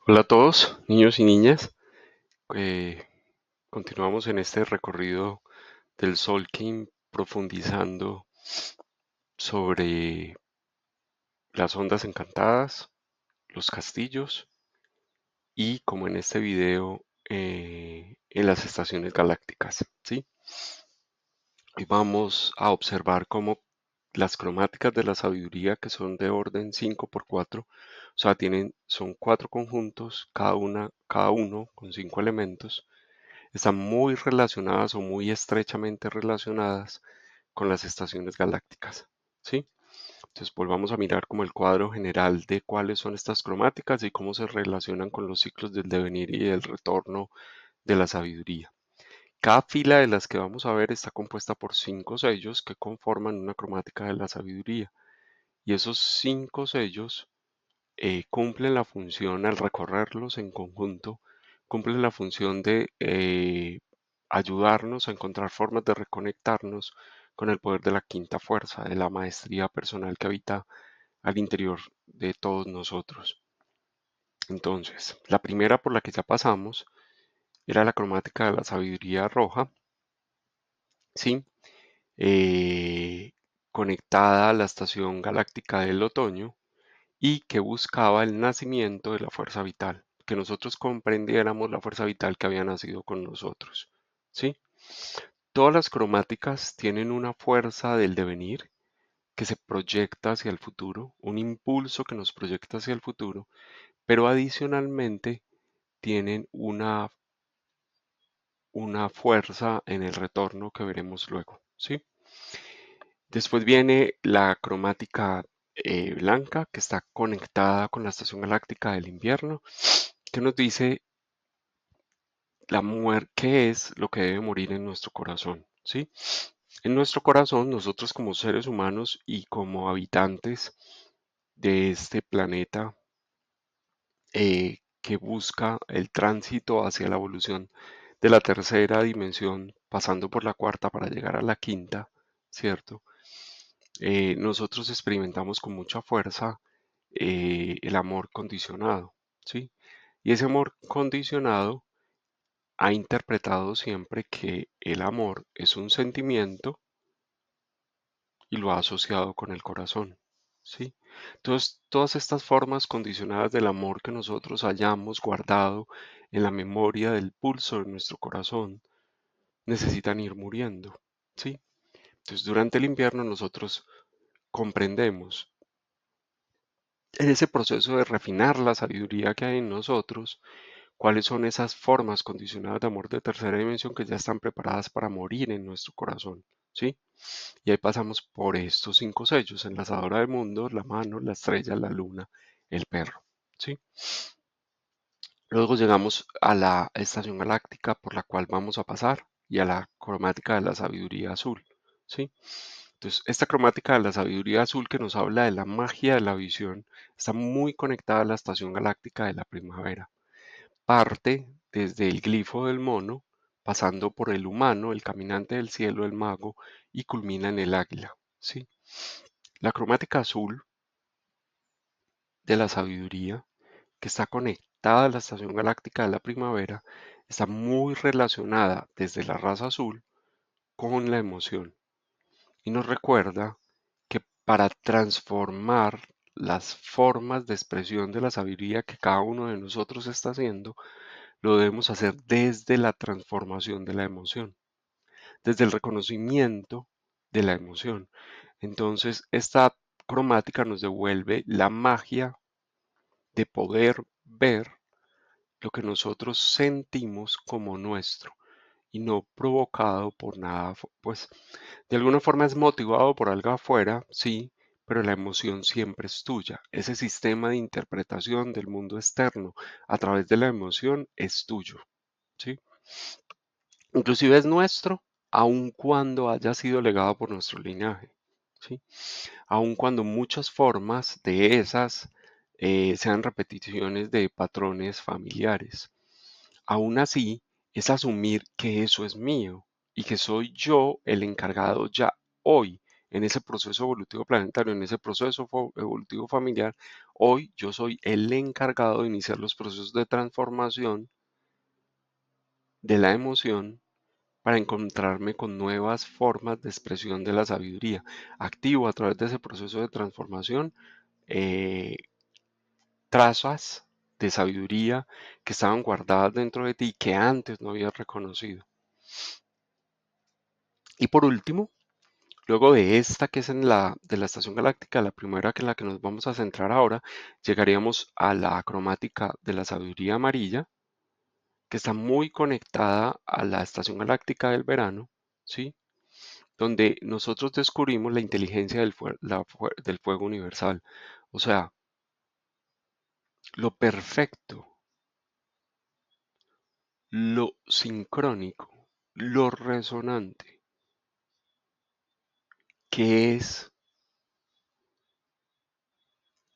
Hola a todos, niños y niñas. Eh, Continuamos en este recorrido del Solking profundizando sobre las ondas encantadas, los castillos y, como en este video, en las estaciones galácticas, ¿sí? Hoy vamos a observar cómo las cromáticas de la sabiduría, que son de orden 5 por 4, o sea, son 4 conjuntos, cada uno con 5 elementos, están muy relacionadas o muy estrechamente relacionadas con las estaciones galácticas, ¿sí? Entonces volvamos a mirar como el cuadro general de cuáles son estas cromáticas y cómo se relacionan con los ciclos del devenir y del retorno de la sabiduría. Cada fila de las que vamos a ver está compuesta por 5 sellos que conforman una cromática de la sabiduría. Y esos 5 sellos cumplen la función, al recorrerlos en conjunto, cumplen la función de ayudarnos a encontrar formas de reconectarnos con el poder de la quinta fuerza, de la maestría personal que habita al interior de todos nosotros. Entonces, la primera por la que ya pasamos era la cromática de la sabiduría roja, ¿sí? Eh, Conectada a la estación galáctica del otoño, y que buscaba el nacimiento de la fuerza vital, que nosotros comprendiéramos la fuerza vital que había nacido con nosotros, ¿sí? Todas las cromáticas tienen una fuerza del devenir que se proyecta hacia el futuro, un impulso que nos proyecta hacia el futuro, pero adicionalmente tienen una fuerza en el retorno que veremos luego, ¿sí? Después viene la cromática blanca, que está conectada con la estación galáctica del invierno, que nos dice la muerte, qué es lo que debe morir en nuestro corazón, ¿sí? En nuestro corazón, nosotros como seres humanos y como habitantes de este planeta que busca el tránsito hacia la evolución de la tercera dimensión, pasando por la cuarta para llegar a la quinta, ¿cierto? Nosotros experimentamos con mucha fuerza el amor condicionado, ¿sí? Y ese amor condicionado ha interpretado siempre que el amor es un sentimiento y lo ha asociado con el corazón, ¿sí? Entonces, todas estas formas condicionadas del amor que nosotros hayamos guardado en la memoria del pulso de nuestro corazón necesitan ir muriendo, ¿sí? Entonces, durante el invierno nosotros comprendemos en ese proceso de refinar la sabiduría que hay en nosotros, cuáles son esas formas condicionadas de amor de tercera dimensión que ya están preparadas para morir en nuestro corazón, ¿sí? Y ahí pasamos por estos 5 sellos: enlazadora del mundo, la mano, la estrella, la luna, el perro, ¿sí? Luego llegamos a la estación galáctica por la cual vamos a pasar y a la cromática de la sabiduría azul, ¿sí? Entonces, esta cromática de la sabiduría azul, que nos habla de la magia de la visión, está muy conectada a la estación galáctica de la primavera. Parte desde el glifo del mono, pasando por el humano, el caminante del cielo, el mago, y culmina en el águila, ¿sí? La cromática azul de la sabiduría, que está conectada a la estación galáctica de la primavera, está muy relacionada desde la raza azul con la emoción y nos recuerda que para transformar las formas de expresión de la sabiduría que cada uno de nosotros está haciendo, lo debemos hacer desde la transformación de la emoción, desde el reconocimiento de la emoción. Entonces, esta cromática nos devuelve la magia de poder ver lo que nosotros sentimos como nuestro y no provocado por nada, pues de alguna forma es motivado por algo afuera, sí, pero la emoción siempre es tuya. Ese sistema de interpretación del mundo externo a través de la emoción es tuyo, ¿sí? Inclusive es nuestro, aun cuando haya sido legado por nuestro linaje, ¿sí? Aun cuando muchas formas de esas sean repeticiones de patrones familiares. Aún así, es asumir que eso es mío y que soy yo el encargado ya hoy en ese proceso evolutivo planetario, en ese proceso evolutivo familiar, hoy yo soy el encargado de iniciar los procesos de transformación de la emoción para encontrarme con nuevas formas de expresión de la sabiduría. Activo a través de ese proceso de transformación eh, trazas de sabiduría que estaban guardadas dentro de ti que antes no habías reconocido. Y por último, luego de esta que es de la estación galáctica, la primera que en la que nos vamos a centrar ahora, llegaríamos a la cromática de la sabiduría amarilla, que está muy conectada a la estación galáctica del verano, ¿sí? Donde nosotros descubrimos la inteligencia del fuego universal. O sea, lo perfecto, lo sincrónico, lo resonante, que es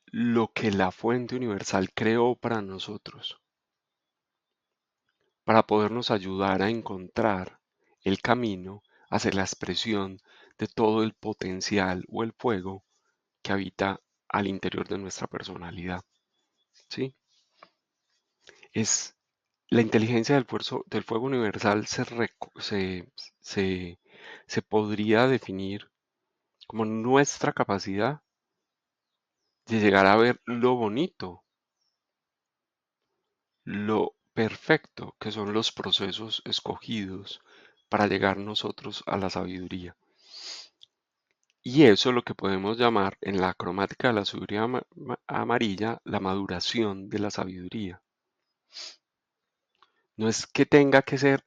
lo que la fuente universal creó para nosotros, para podernos ayudar a encontrar el camino hacia la expresión de todo el potencial o el fuego que habita al interior de nuestra personalidad. ¿Sí? Es la inteligencia del fuego universal se, se podría definir como nuestra capacidad de llegar a ver lo bonito, lo perfecto que son los procesos escogidos para llegar nosotros a la sabiduría. Y eso es lo que podemos llamar en la cromática de la sabiduría amarilla la maduración de la sabiduría. No es que tenga que ser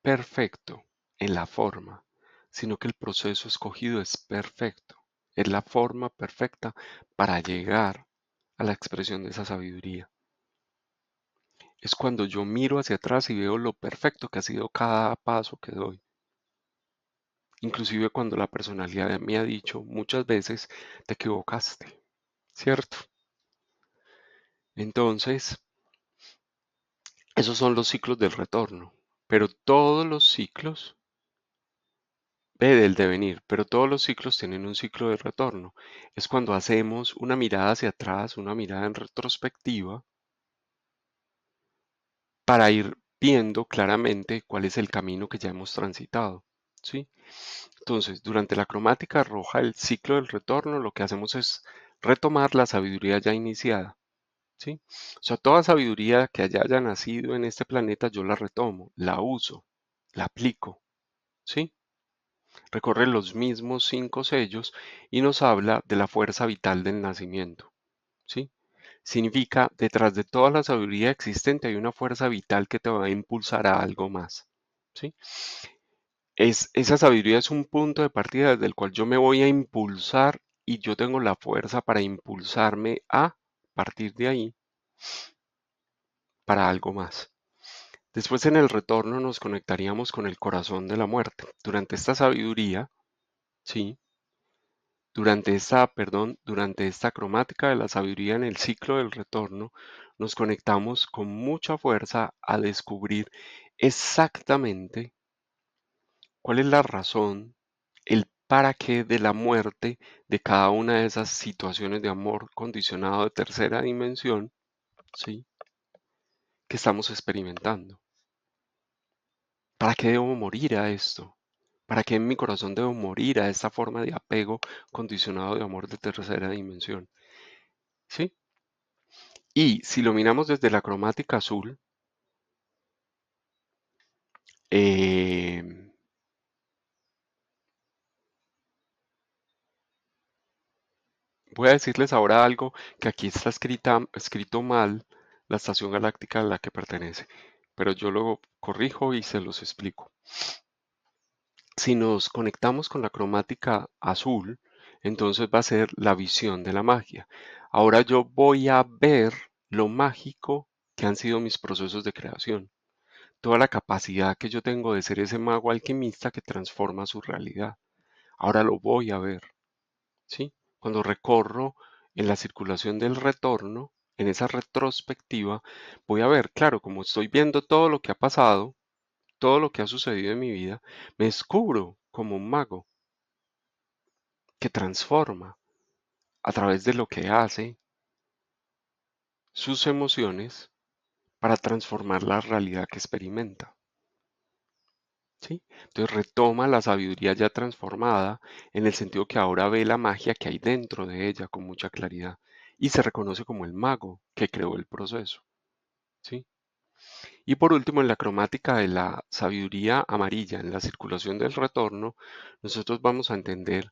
perfecto en la forma, sino que el proceso escogido es perfecto. Es la forma perfecta para llegar a la expresión de esa sabiduría. Es cuando yo miro hacia atrás y veo lo perfecto que ha sido cada paso que doy. Inclusive cuando la personalidad me ha dicho muchas veces, te equivocaste, ¿cierto? Entonces, esos son los ciclos del retorno. Pero todos los ciclos, ve del devenir, pero todos los ciclos tienen un ciclo de retorno. Es cuando hacemos una mirada hacia atrás, una mirada en retrospectiva, para ir viendo claramente cuál es el camino que ya hemos transitado, ¿sí? Entonces, durante la cromática roja, el ciclo del retorno, lo que hacemos es retomar la sabiduría ya iniciada, ¿sí? O sea, toda sabiduría que haya nacido en este planeta, yo la retomo, la uso, la aplico, ¿sí? Recorre los mismos 5 sellos y nos habla de la fuerza vital del nacimiento, ¿sí? Significa, detrás de toda la sabiduría existente hay una fuerza vital que te va a impulsar a algo más, ¿sí? Esa sabiduría es un punto de partida desde el cual yo me voy a impulsar y yo tengo la fuerza para impulsarme a partir de ahí para algo más. Después en el retorno nos conectaríamos con el corazón de la muerte. Durante esta sabiduría, sí, durante esta cromática de la sabiduría en el ciclo del retorno, nos conectamos con mucha fuerza a descubrir exactamente cuál es la razón, el para qué de la muerte de cada una de esas situaciones de amor condicionado de tercera dimensión, ¿sí? Que estamos experimentando. ¿Para qué debo morir a esto? ¿Para qué en mi corazón debo morir a esta forma de apego condicionado de amor de tercera dimensión? ¿Sí? Y si lo miramos desde la cromática azul, eh, voy a decirles ahora algo que aquí está escrito mal la estación galáctica a la que pertenece, pero yo lo corrijo y se los explico. Si nos conectamos con la cromática azul, entonces va a ser la visión de la magia. Ahora yo voy a ver lo mágico que han sido mis procesos de creación, toda la capacidad que yo tengo de ser ese mago alquimista que transforma su realidad. Ahora lo voy a ver, ¿sí? Cuando recorro en la circulación del retorno, en esa retrospectiva, voy a ver, claro, como estoy viendo todo lo que ha pasado, todo lo que ha sucedido en mi vida, me descubro como un mago. que transforma a través de lo que hace sus emociones para transformar la realidad que experimenta. ¿Sí? Entonces retoma la sabiduría ya transformada en el sentido que ahora ve la magia que hay dentro de ella con mucha claridad y se reconoce como el mago que creó el proceso. ¿Sí? Y por último, en la cromática de la sabiduría amarilla, en la circulación del retorno, nosotros vamos a entender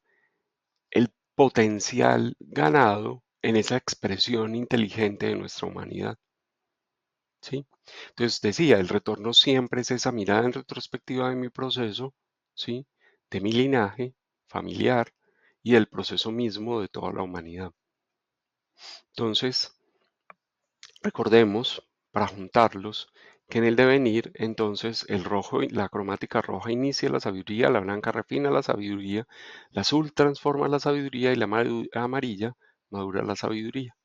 el potencial ganado en esa expresión inteligente de nuestra humanidad. ¿Sí? Entonces decía, el retorno siempre es esa mirada en retrospectiva de mi proceso, ¿sí? De mi linaje familiar y del proceso mismo de toda la humanidad. Entonces, recordemos, para juntarlos, que en el devenir, entonces, el rojo, la cromática roja inicia la sabiduría, la blanca refina la sabiduría, la azul transforma la sabiduría y la amarilla madura la sabiduría.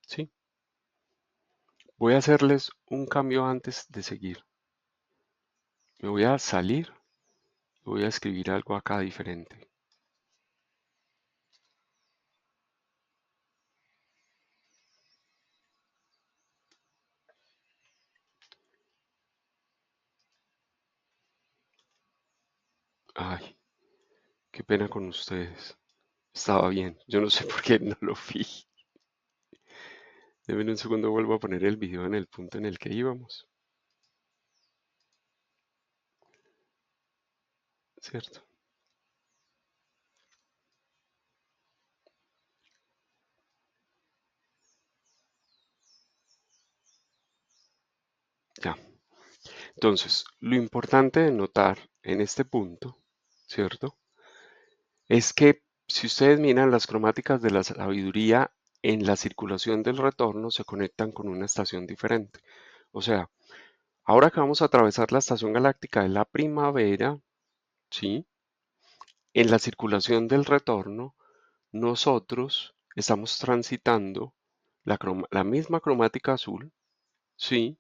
¿Sí? Voy a hacerles un cambio antes de seguir. Me voy a salir y voy a escribir algo acá diferente. Ay, qué pena con ustedes. Estaba bien. Yo no sé por qué no lo vi. Denme un segundo, vuelvo a poner el video en el punto en el que íbamos. ¿Cierto? Ya. Entonces, lo importante de notar en este punto, ¿cierto? Es que si ustedes miran las cromáticas de la sabiduría en la circulación del retorno, se conectan con una estación diferente. O sea, ahora que vamos a atravesar la estación galáctica de la primavera, ¿sí? En la circulación del retorno, nosotros estamos transitando la misma cromática azul, ¿sí?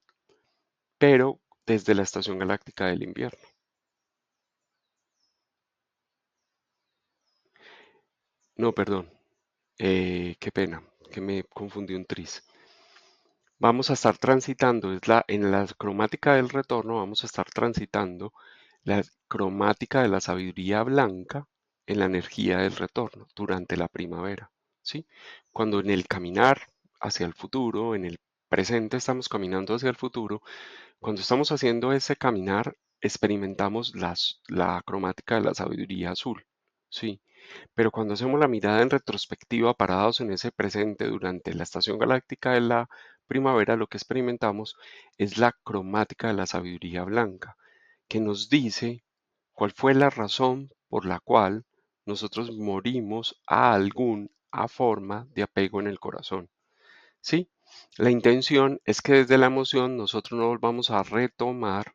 Pero desde la estación galáctica del invierno. No, perdón. Qué pena, que me confundí un tris. Vamos a estar transitando, en la cromática del retorno, vamos a estar transitando la cromática de la sabiduría blanca en la energía del retorno durante la primavera, ¿sí? Cuando en el caminar hacia el futuro, en el presente estamos caminando hacia el futuro, cuando estamos haciendo ese caminar, experimentamos la cromática de la sabiduría azul, ¿sí? Pero cuando hacemos la mirada en retrospectiva, parados en ese presente durante la estación galáctica de la primavera, lo que experimentamos es la cromática de la sabiduría blanca, que nos dice cuál fue la razón por la cual nosotros morimos a a forma de apego en el corazón. ¿Sí? La intención es que desde la emoción nosotros no volvamos a retomar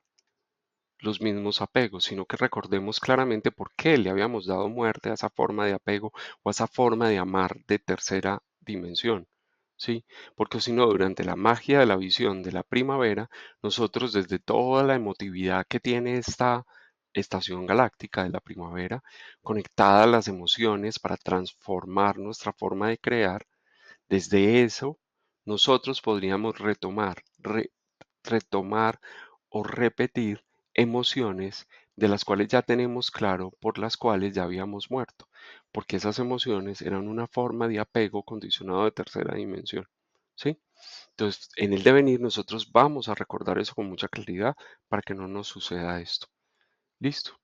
los mismos apegos, sino que recordemos claramente por qué le habíamos dado muerte a esa forma de apego o a esa forma de amar de tercera dimensión. ¿Sí? Porque si no, durante la magia de la visión de la primavera, nosotros desde toda la emotividad que tiene esta estación galáctica de la primavera, conectada a las emociones para transformar nuestra forma de crear, desde eso nosotros podríamos retomar o repetir emociones de las cuales ya tenemos claro por las cuales ya habíamos muerto, porque esas emociones eran una forma de apego condicionado de tercera dimensión. ¿Sí? Entonces, en el devenir nosotros vamos a recordar eso con mucha claridad para que no nos suceda esto. ¿Listo?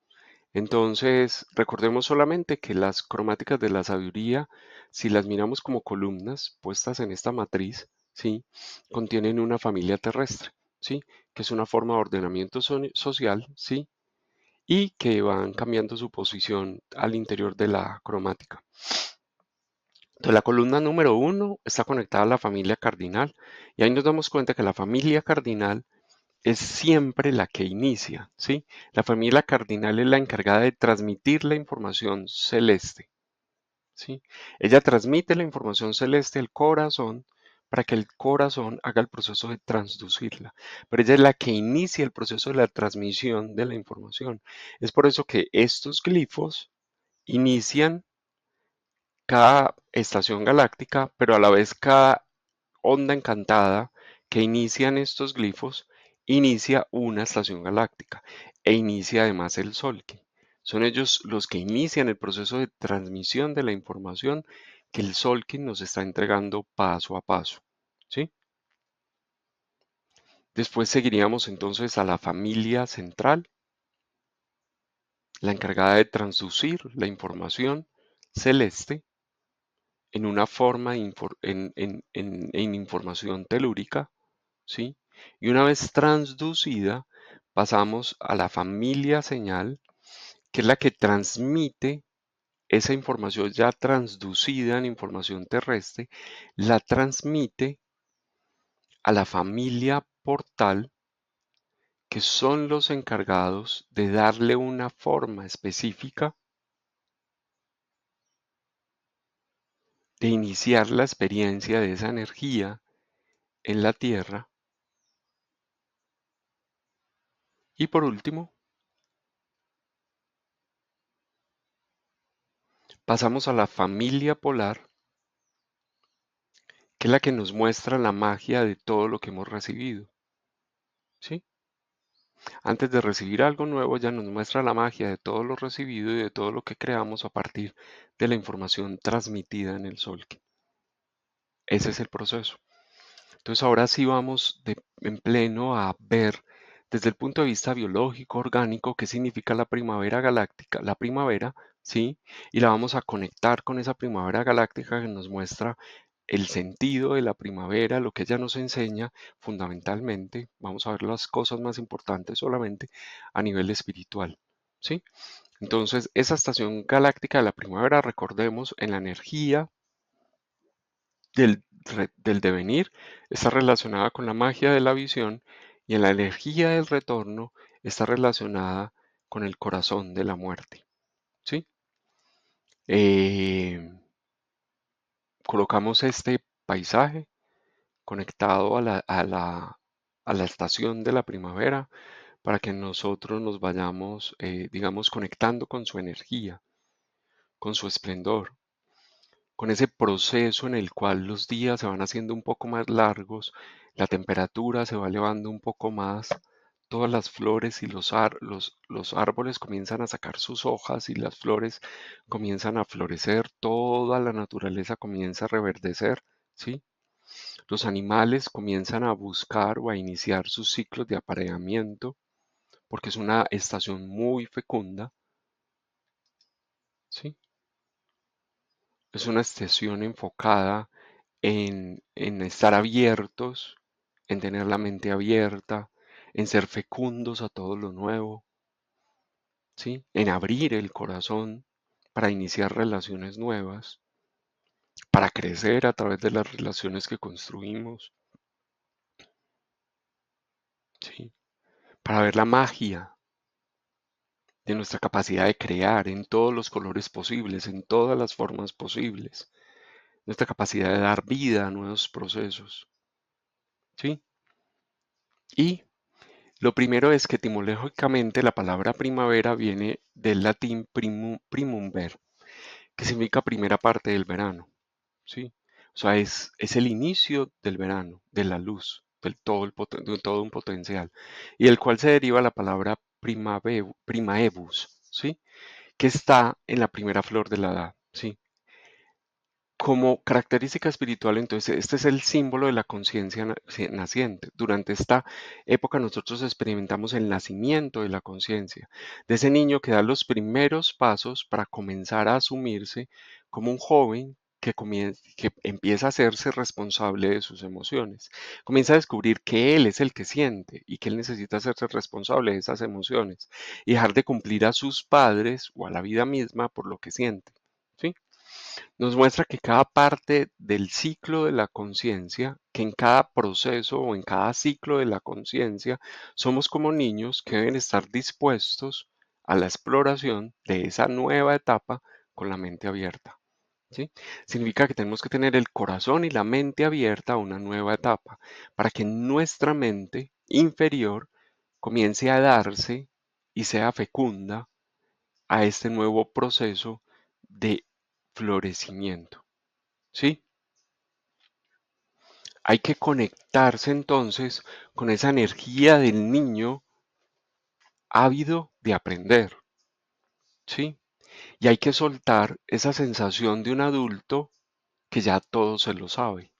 Entonces, recordemos solamente que las cromáticas de la sabiduría, si las miramos como columnas puestas en esta matriz, ¿sí? Contienen una familia terrestre, ¿sí? Que es una forma de ordenamiento social, ¿sí? Y que van cambiando su posición al interior de la cromática. Entonces, la columna número uno está conectada a la familia cardinal y ahí nos damos cuenta que la familia cardinal es siempre la que inicia, ¿sí? La familia cardinal es la encargada de transmitir la información celeste, ¿sí? Ella transmite la información celeste al corazón para que el corazón haga el proceso de transducirla, pero ella es la que inicia el proceso de la transmisión de la información. Es por eso que estos glifos inician cada estación galáctica, pero a la vez cada onda encantada que inician estos glifos inicia una estación galáctica e inicia además el Solkin. Son ellos los que inician el proceso de transmisión de la información que el Solkin nos está entregando paso a paso. ¿Sí? Después seguiríamos entonces a la familia central, la encargada de transducir la información celeste en una forma en información telúrica, ¿sí? Y una vez transducida, pasamos a la familia señal, que es la que transmite esa información ya transducida en información terrestre, la transmite a la familia portal, que son los encargados de darle una forma específica, de iniciar la experiencia de esa energía en la Tierra. Y por último, pasamos a la familia polar, que es la que nos muestra la magia de todo lo que hemos recibido. ¿Sí? Antes de recibir algo nuevo, ya nos muestra la magia de todo lo recibido y de todo lo que creamos a partir de la información transmitida en el sol. Ese es el proceso. Entonces ahora sí vamos en pleno a ver desde el punto de vista biológico, orgánico, qué significa la primavera galáctica, la primavera, ¿sí? Y la vamos a conectar con esa primavera galáctica que nos muestra el sentido de la primavera, lo que ella nos enseña fundamentalmente. Vamos a ver las cosas más importantes solamente a nivel espiritual, ¿sí? Entonces, esa estación galáctica de la primavera, recordemos, en la energía del devenir, está relacionada con la magia de la visión, y en la energía del retorno está relacionada con el corazón de la muerte, ¿sí? Eh, Colocamos este paisaje conectado a la estación de la primavera para que nosotros nos vayamos, digamos, conectando con su energía, con su esplendor, con ese proceso en el cual los días se van haciendo un poco más largos, la temperatura se va elevando un poco más, todas las flores y los árboles comienzan a sacar sus hojas y las flores comienzan a florecer, toda la naturaleza comienza a reverdecer, ¿sí? Los animales comienzan a buscar o a iniciar sus ciclos de apareamiento porque es una estación muy fecunda, ¿sí? Es una estación enfocada en estar abiertos, en tener la mente abierta, en ser fecundos a todo lo nuevo, ¿sí? En abrir el corazón para iniciar relaciones nuevas, para crecer a través de las relaciones que construimos, ¿sí? Para ver la magia de nuestra capacidad de crear en todos los colores posibles, en todas las formas posibles, nuestra capacidad de dar vida a nuevos procesos, ¿sí? Y lo primero es que etimológicamente la palabra primavera viene del latín primum ver, que significa primera parte del verano, ¿sí? O sea, es el inicio del verano, de la luz, de todo un potencial, y del cual se deriva la palabra primaevus, ¿sí? Que está en la primera flor de la edad, ¿sí? Como característica espiritual, entonces, este es el símbolo de la conciencia naciente. Durante esta época nosotros experimentamos el nacimiento de la conciencia, de ese niño que da los primeros pasos para comenzar a asumirse como un joven que empieza a hacerse responsable de sus emociones. Comienza a descubrir que él es el que siente y que él necesita hacerse responsable de esas emociones y dejar de cumplir a sus padres o a la vida misma por lo que siente. ¿Sí? Nos muestra que cada parte del ciclo de la conciencia, que en cada proceso o en cada ciclo de la conciencia, somos como niños que deben estar dispuestos a la exploración de esa nueva etapa con la mente abierta. ¿Sí? Significa que tenemos que tener el corazón y la mente abierta a una nueva etapa para que nuestra mente inferior comience a darse y sea fecunda a este nuevo proceso de florecimiento, ¿sí? Hay que conectarse entonces con esa energía del niño ávido de aprender, ¿sí? Y hay que soltar esa sensación de un adulto que ya todo se lo sabe.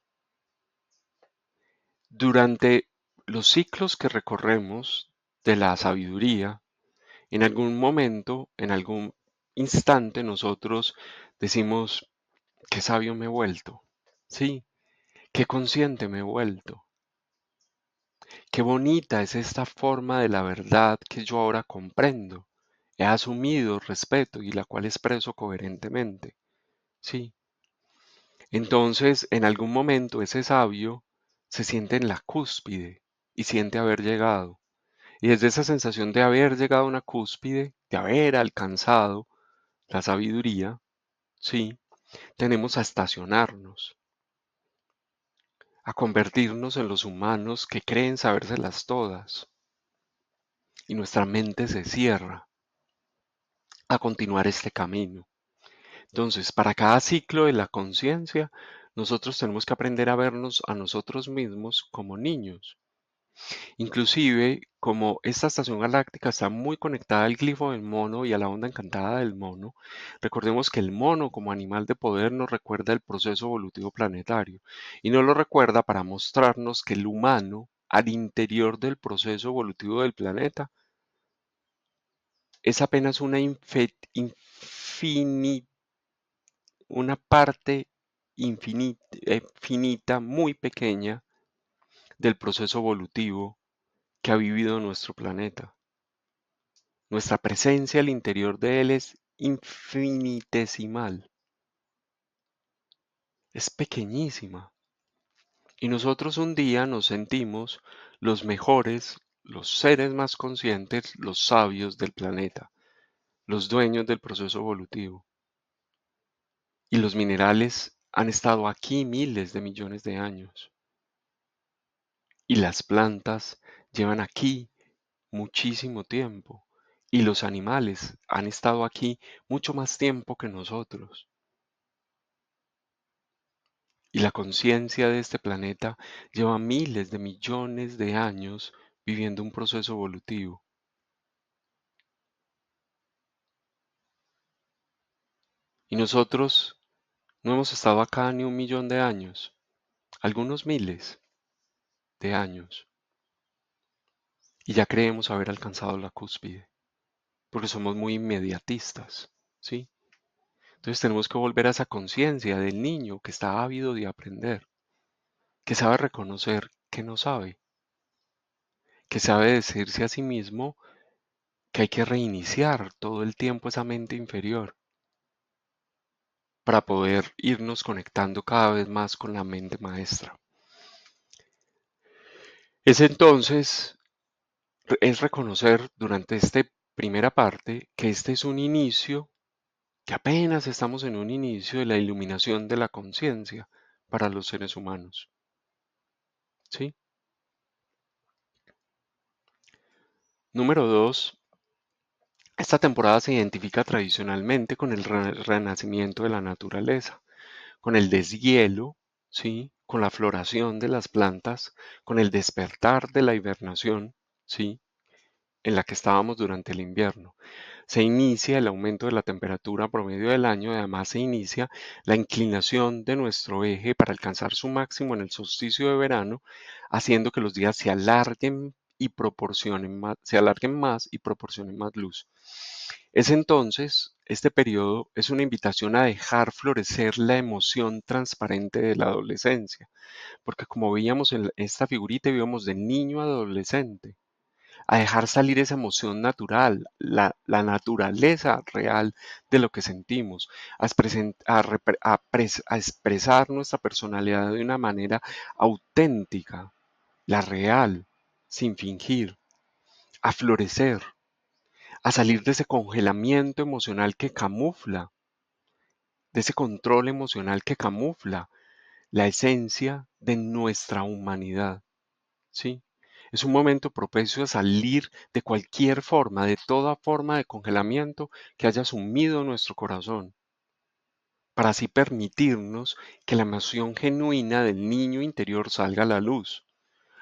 Durante los ciclos que recorremos de la sabiduría, en algún momento, en algún instante nosotros decimos, qué sabio me he vuelto, ¿sí? Qué consciente me he vuelto. Qué bonita es esta forma de la verdad que yo ahora comprendo. He asumido, respeto y la cual expreso coherentemente. Sí. Entonces, en algún momento ese sabio se siente en la cúspide y siente haber llegado. Y desde esa sensación de haber llegado a una cúspide, de haber alcanzado la sabiduría, sí, tenemos a estacionarnos, a convertirnos en los humanos que creen sabérselas todas. Y nuestra mente se cierra a continuar este camino. Entonces, para cada ciclo de la conciencia, nosotros tenemos que aprender a vernos a nosotros mismos como niños. Inclusive, como esta estación galáctica está muy conectada al glifo del mono y a la onda encantada del mono, recordemos que el mono como animal de poder nos recuerda el proceso evolutivo planetario y nos lo recuerda para mostrarnos que el humano, al interior del proceso evolutivo del planeta, es apenas una parte finita, muy pequeña del proceso evolutivo que ha vivido nuestro planeta. Nuestra presencia al interior de él es infinitesimal, es pequeñísima. Y nosotros un día nos sentimos los mejores, los seres más conscientes, los sabios del planeta, los dueños del proceso evolutivo. Y los minerales han estado aquí miles de millones de años. Y las plantas llevan aquí muchísimo tiempo. Y los animales han estado aquí mucho más tiempo que nosotros. Y la conciencia de este planeta lleva miles de millones de años viviendo un proceso evolutivo. Y nosotros no hemos estado acá ni un millón de años, algunos miles de años. Y ya creemos haber alcanzado la cúspide, porque somos muy inmediatistas, ¿sí? Entonces tenemos que volver a esa conciencia del niño que está ávido de aprender, que sabe reconocer que no sabe, que sabe decirse a sí mismo que hay que reiniciar todo el tiempo esa mente inferior para poder irnos conectando cada vez más con la mente maestra. Es entonces, es reconocer durante esta primera parte que este es un inicio, que apenas estamos en un inicio de la iluminación de la conciencia para los seres humanos. ¿Sí? Número 2. Esta temporada se identifica tradicionalmente con el renacimiento de la naturaleza, con el deshielo, ¿sí? Con la floración de las plantas, con el despertar de la hibernación, ¿sí? En la que estábamos durante el invierno. Se inicia el aumento de la temperatura promedio del año y además se inicia la inclinación de nuestro eje para alcanzar su máximo en el solsticio de verano, haciendo que los días se alarguen más y proporcionen más luz. Es entonces, este periodo es una invitación a dejar florecer la emoción transparente de la adolescencia, porque como veíamos en esta figurita, íbamos de niño a adolescente, a dejar salir esa emoción natural, la naturaleza real de lo que sentimos, a expresar nuestra personalidad de una manera auténtica, la real, sin fingir, a florecer, a salir de ese congelamiento emocional que camufla, de ese control emocional que camufla la esencia de nuestra humanidad, ¿sí? Es un momento propicio a salir de cualquier forma, de toda forma de congelamiento que haya sumido nuestro corazón, para así permitirnos que la emoción genuina del niño interior salga a la luz.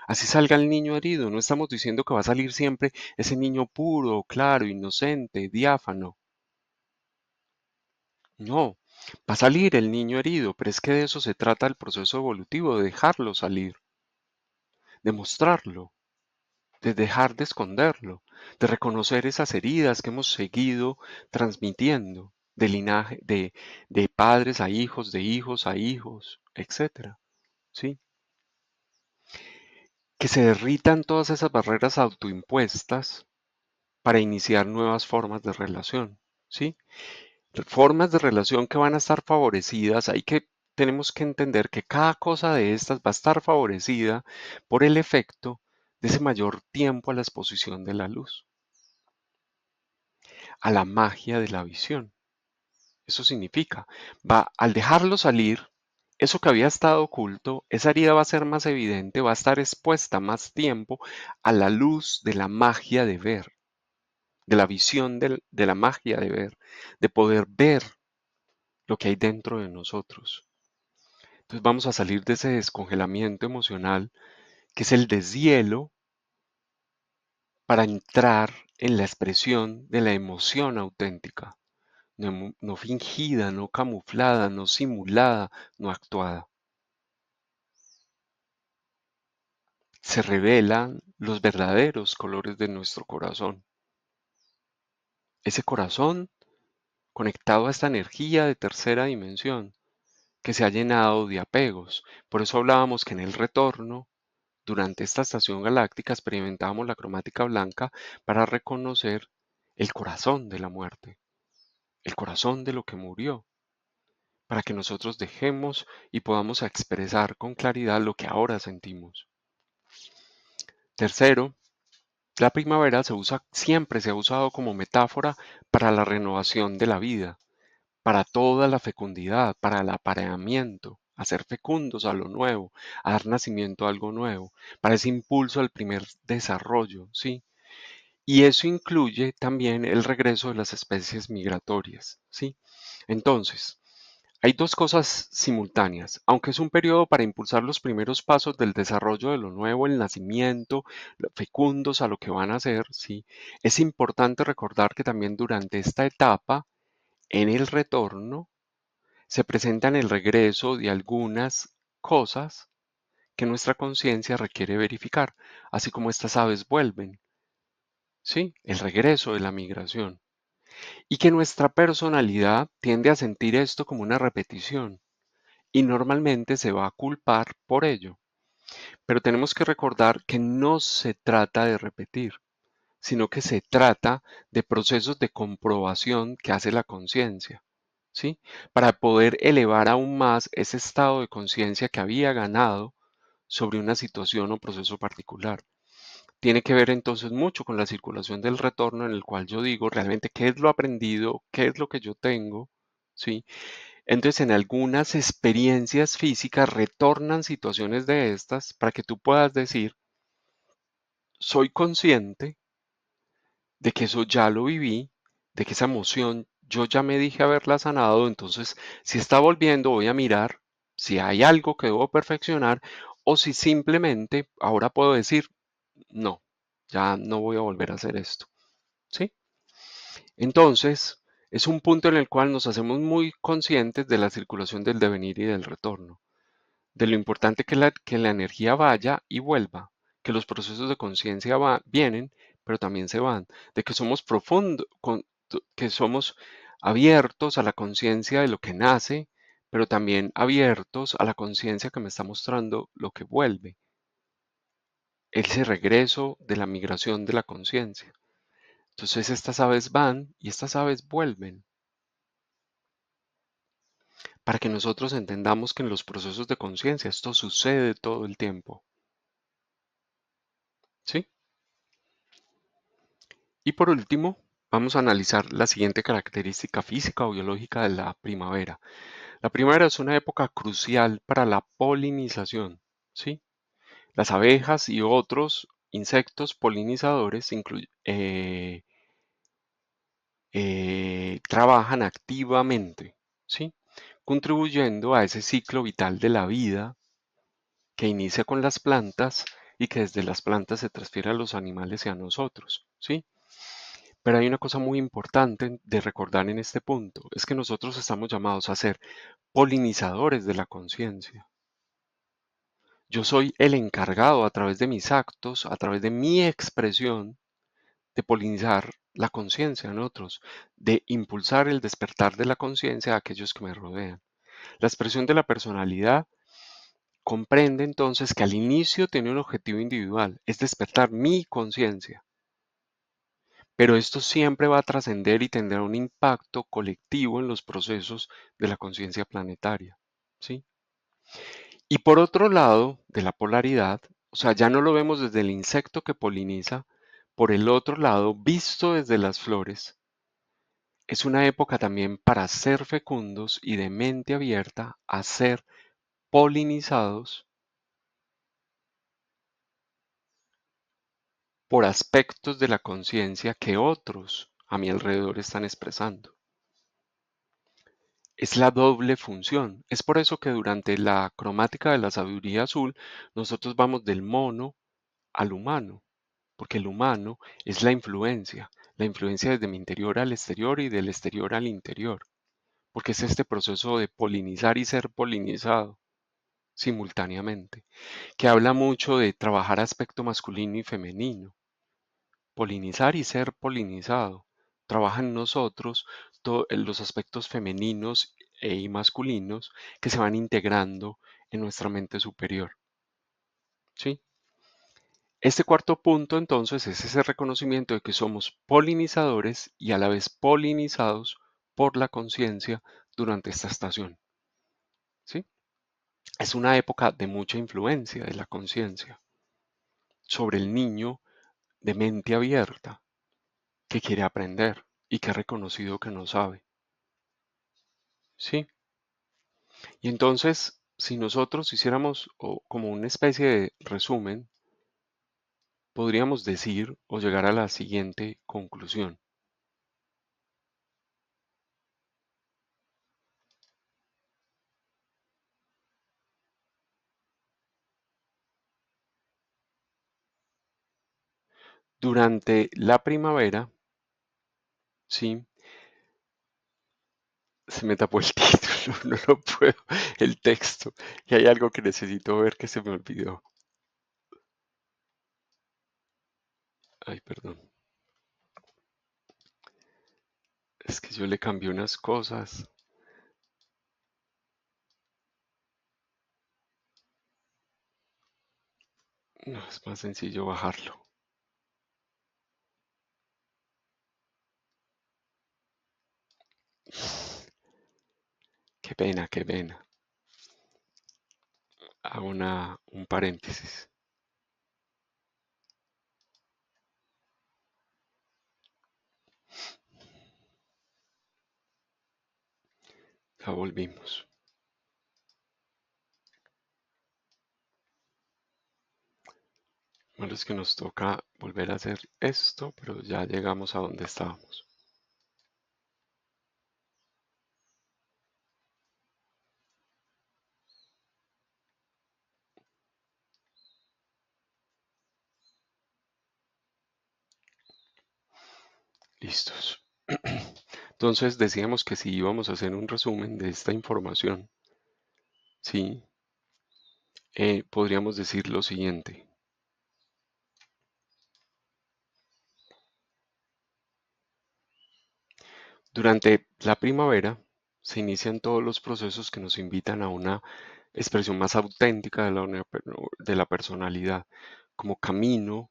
Así salga el niño herido, no estamos diciendo que va a salir siempre ese niño puro, claro, inocente, diáfano. No, va a salir el niño herido, pero es que de eso se trata el proceso evolutivo, de dejarlo salir, de mostrarlo, de dejar de esconderlo, de reconocer esas heridas que hemos seguido transmitiendo de linaje, de padres a hijos a hijos, etcétera, ¿sí? Que se derritan todas esas barreras autoimpuestas para iniciar nuevas formas de relación, ¿sí? Formas de relación que van a estar favorecidas, tenemos que entender que cada cosa de estas va a estar favorecida por el efecto de ese mayor tiempo a la exposición de la luz, a la magia de la visión. Eso significa, al dejarlo salir, eso que había estado oculto, esa herida va a ser más evidente, va a estar expuesta más tiempo a la luz de la magia de ver, de la visión de la magia de ver, de poder ver lo que hay dentro de nosotros. Entonces vamos a salir de ese descongelamiento emocional, que es el deshielo, para entrar en la expresión de la emoción auténtica, no fingida, no camuflada, no simulada, no actuada. Se revelan los verdaderos colores de nuestro corazón. Ese corazón conectado a esta energía de tercera dimensión que se ha llenado de apegos. Por eso hablábamos que en el retorno, durante esta estación galáctica, experimentábamos la cromática blanca para reconocer el corazón de la muerte, el corazón de lo que murió, para que nosotros dejemos y podamos expresar con claridad lo que ahora sentimos. Tercero, la primavera siempre se ha usado como metáfora para la renovación de la vida, para toda la fecundidad, para el apareamiento, a ser fecundos a lo nuevo, a dar nacimiento a algo nuevo, para ese impulso al primer desarrollo, ¿sí? Y eso incluye también el regreso de las especies migratorias, ¿sí? Entonces, hay dos cosas simultáneas. Aunque es un periodo para impulsar los primeros pasos del desarrollo de lo nuevo, el nacimiento, fecundos a lo que van a ser, ¿sí? Es importante recordar que también durante esta etapa, en el retorno, se presentan el regreso de algunas cosas que nuestra conciencia requiere verificar, así como estas aves vuelven, ¿sí? El regreso de la migración. Y que nuestra personalidad tiende a sentir esto como una repetición y normalmente se va a culpar por ello. Pero tenemos que recordar que no se trata de repetir, sino que se trata de procesos de comprobación que hace la conciencia, ¿sí? Para poder elevar aún más ese estado de conciencia que había ganado sobre una situación o proceso particular. Tiene que ver entonces mucho con la circulación del retorno en el cual yo digo realmente qué es lo aprendido, qué es lo que yo tengo, ¿sí? Entonces en algunas experiencias físicas retornan situaciones de estas para que tú puedas decir, soy consciente de que eso ya lo viví, de que esa emoción yo ya me dije haberla sanado, entonces si está volviendo voy a mirar si hay algo que debo perfeccionar o si simplemente ahora puedo decir, no, ya no voy a volver a hacer esto, ¿sí? Entonces, es un punto en el cual nos hacemos muy conscientes de la circulación del devenir y del retorno, de lo importante que la energía vaya y vuelva, que los procesos de conciencia vienen, pero también se van, de que somos profundos, que somos abiertos a la conciencia de lo que nace, pero también abiertos a la conciencia que me está mostrando lo que vuelve, ese regreso de la migración de la conciencia. Entonces estas aves van y estas aves vuelven, para que nosotros entendamos que en los procesos de conciencia esto sucede todo el tiempo, ¿sí? Y por último, vamos a analizar la siguiente característica física o biológica de la primavera. La primavera es una época crucial para la polinización, ¿sí? Las abejas y otros insectos polinizadores trabajan activamente, ¿sí? contribuyendo a ese ciclo vital de la vida que inicia con las plantas y que desde las plantas se transfiere a los animales y a nosotros, ¿sí? Pero hay una cosa muy importante de recordar en este punto, es que nosotros estamos llamados a ser polinizadores de la conciencia. Yo soy el encargado a través de mis actos, a través de mi expresión, de polinizar la conciencia en otros, de impulsar el despertar de la conciencia a aquellos que me rodean. La expresión de la personalidad comprende entonces que al inicio tiene un objetivo individual, es despertar mi conciencia, pero esto siempre va a trascender y tendrá un impacto colectivo en los procesos de la conciencia planetaria, ¿sí? Y por otro lado, de la polaridad, o sea, ya no lo vemos desde el insecto que poliniza, por el otro lado, visto desde las flores, es una época también para ser fecundos y de mente abierta a ser polinizados por aspectos de la conciencia que otros a mi alrededor están expresando. Es la doble función. Es por eso que durante la cromática de la sabiduría azul nosotros vamos del mono al humano, porque el humano es la influencia desde mi interior al exterior y del exterior al interior, porque es este proceso de polinizar y ser polinizado simultáneamente, que habla mucho de trabajar aspecto masculino y femenino, polinizar y ser polinizado. Trabaja en nosotros en los aspectos femeninos y masculinos que se van integrando en nuestra mente superior. ¿Sí? Este cuarto punto entonces es ese reconocimiento de que somos polinizadores y a la vez polinizados por la conciencia durante esta estación. ¿Sí? Es una época de mucha influencia de la conciencia sobre el niño de mente abierta que quiere aprender y que ha reconocido que no sabe. ¿Sí? Y entonces, si nosotros hiciéramos como una especie de resumen, podríamos decir o llegar a la siguiente conclusión. Durante la primavera, sí, se me tapó el título, no lo puedo, el texto, y hay algo que necesito ver que se me olvidó. Ay, perdón. Es que yo le cambié unas cosas. No, es más sencillo bajarlo. Qué pena, qué pena. Hago un paréntesis. Ya volvimos. Bueno, es que nos toca volver a hacer esto, pero ya llegamos a donde estábamos. Listos. Entonces decíamos que si íbamos a hacer un resumen de esta información, sí, podríamos decir lo siguiente. Durante la primavera se inician todos los procesos que nos invitan a una expresión más auténtica de la personalidad, como camino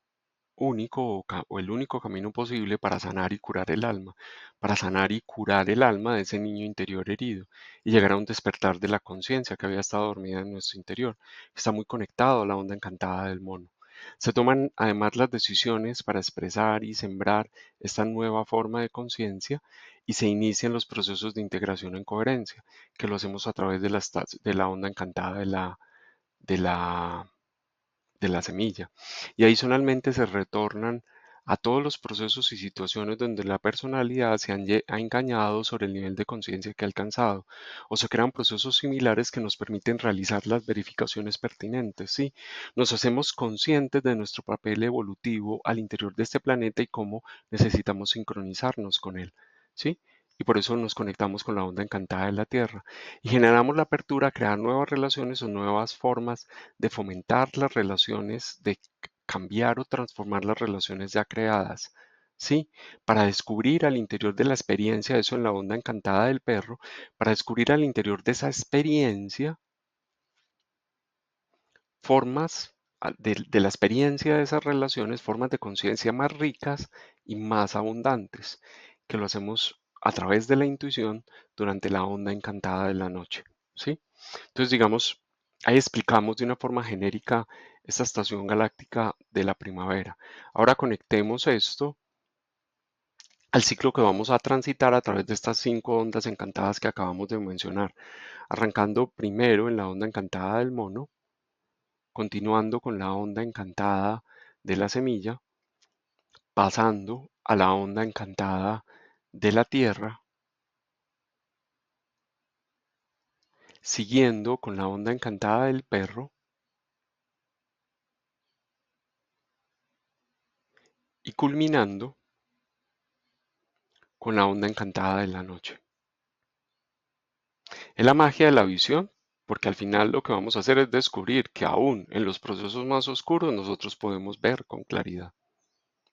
único o el único camino posible para sanar y curar el alma, para sanar y curar el alma de ese niño interior herido y llegar a un despertar de la conciencia que había estado dormida en nuestro interior. Está muy conectado a la onda encantada del mono. Se toman además las decisiones para expresar y sembrar esta nueva forma de conciencia y se inician los procesos de integración en coherencia, que lo hacemos a través de la onda encantada de la, de la semilla. Y adicionalmente se retornan a todos los procesos y situaciones donde la personalidad ha engañado sobre el nivel de conciencia que ha alcanzado, o se crean procesos similares que nos permiten realizar las verificaciones pertinentes, ¿sí? Nos hacemos conscientes de nuestro papel evolutivo al interior de este planeta y cómo necesitamos sincronizarnos con él, ¿sí? Y por eso nos conectamos con la onda encantada de la Tierra y generamos la apertura a crear nuevas relaciones o nuevas formas de fomentar las relaciones, de cambiar o transformar las relaciones ya creadas. Sí, para descubrir al interior de la experiencia, eso en la onda encantada del perro, para descubrir al interior de esa experiencia formas de la experiencia de esas relaciones, formas de conciencia más ricas y más abundantes, que lo hacemos a través de la intuición durante la onda encantada de la noche. ¿Sí? Entonces, digamos, ahí explicamos de una forma genérica esta estación galáctica de la primavera. Ahora conectemos esto al ciclo que vamos a transitar a través de estas 5 ondas encantadas que acabamos de mencionar, arrancando primero en la onda encantada del mono, continuando con la onda encantada de la semilla, pasando a la onda encantada de la tierra, siguiendo con la onda encantada del perro y culminando con la onda encantada de la noche. Es la magia de la visión, porque al final lo que vamos a hacer es descubrir que aún en los procesos más oscuros nosotros podemos ver con claridad,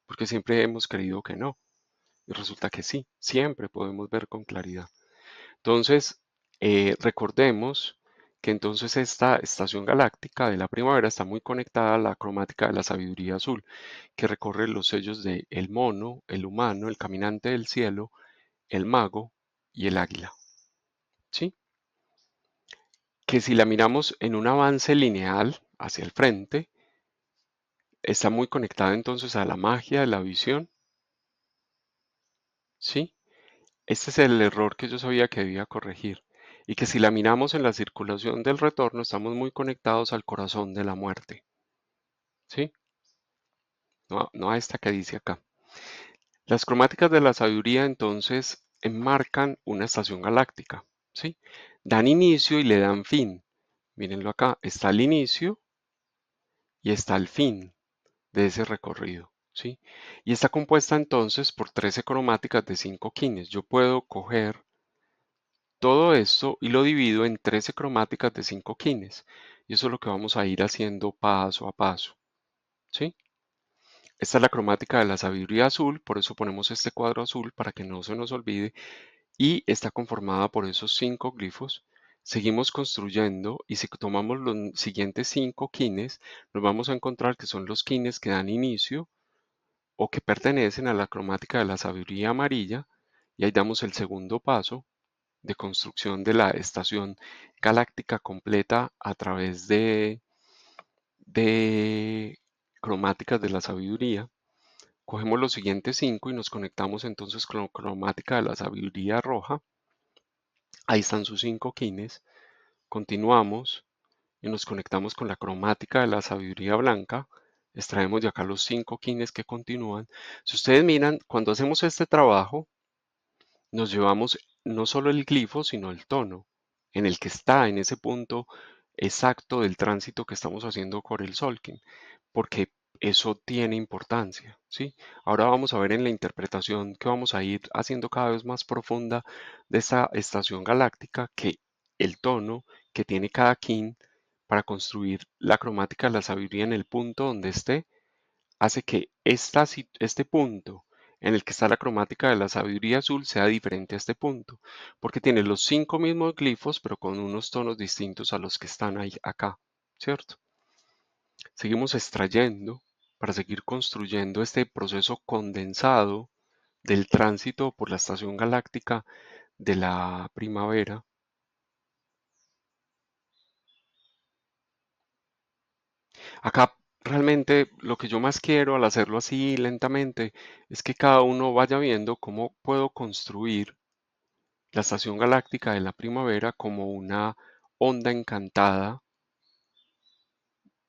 porque siempre hemos creído que no, y resulta que sí, siempre podemos ver con claridad. Entonces, recordemos que entonces esta estación galáctica de la primavera está muy conectada a la cromática de la sabiduría azul, que recorre los sellos de el mono, el humano, el caminante del cielo, el mago y el águila. ¿Sí? Que si la miramos en un avance lineal hacia el frente, está muy conectada entonces a la magia de la visión, ¿sí? Este es el error que yo sabía que debía corregir. Y que si la miramos en la circulación del retorno, estamos muy conectados al corazón de la muerte, ¿sí? No a esta que dice acá. Las cromáticas de la sabiduría entonces enmarcan una estación galáctica, ¿sí? Dan inicio y le dan fin. Mírenlo acá, está el inicio y está el fin de ese recorrido, ¿sí? Y está compuesta entonces por 13 cromáticas de 5 quines. Yo puedo coger todo esto y lo divido en 13 cromáticas de 5 quines. Y eso es lo que vamos a ir haciendo paso a paso, ¿sí? Esta es la cromática de la sabiduría azul, por eso ponemos este cuadro azul para que no se nos olvide, y está conformada por esos 5 glifos. Seguimos construyendo y si tomamos los siguientes 5 quines, nos vamos a encontrar que son los quines que dan inicio o que pertenecen a la cromática de la sabiduría amarilla, y ahí damos el segundo paso de construcción de la estación galáctica completa a través de cromáticas de la sabiduría. Cogemos los siguientes 5 y nos conectamos entonces con la cromática de la sabiduría roja. Ahí están sus 5 quines. Continuamos y nos conectamos con la cromática de la sabiduría blanca. Extraemos de acá los 5 quines que continúan. Si ustedes miran, cuando hacemos este trabajo, nos llevamos no solo el glifo, sino el tono en el que está en ese punto exacto del tránsito que estamos haciendo con el Solkin, porque eso tiene importancia, ¿sí? Ahora vamos a ver en la interpretación que vamos a ir haciendo cada vez más profunda de esta estación galáctica que el tono que tiene cada kin para construir la cromática de la sabiduría en el punto donde esté hace que este punto en el que está la cromática de la sabiduría azul sea diferente a este punto, porque tiene los 5 mismos glifos, pero con unos tonos distintos a los que están ahí acá, ¿cierto? Seguimos extrayendo para seguir construyendo este proceso condensado del tránsito por la estación galáctica de la primavera. Acá realmente lo que yo más quiero al hacerlo así lentamente es que cada uno vaya viendo cómo puedo construir la estación galáctica de la primavera como una onda encantada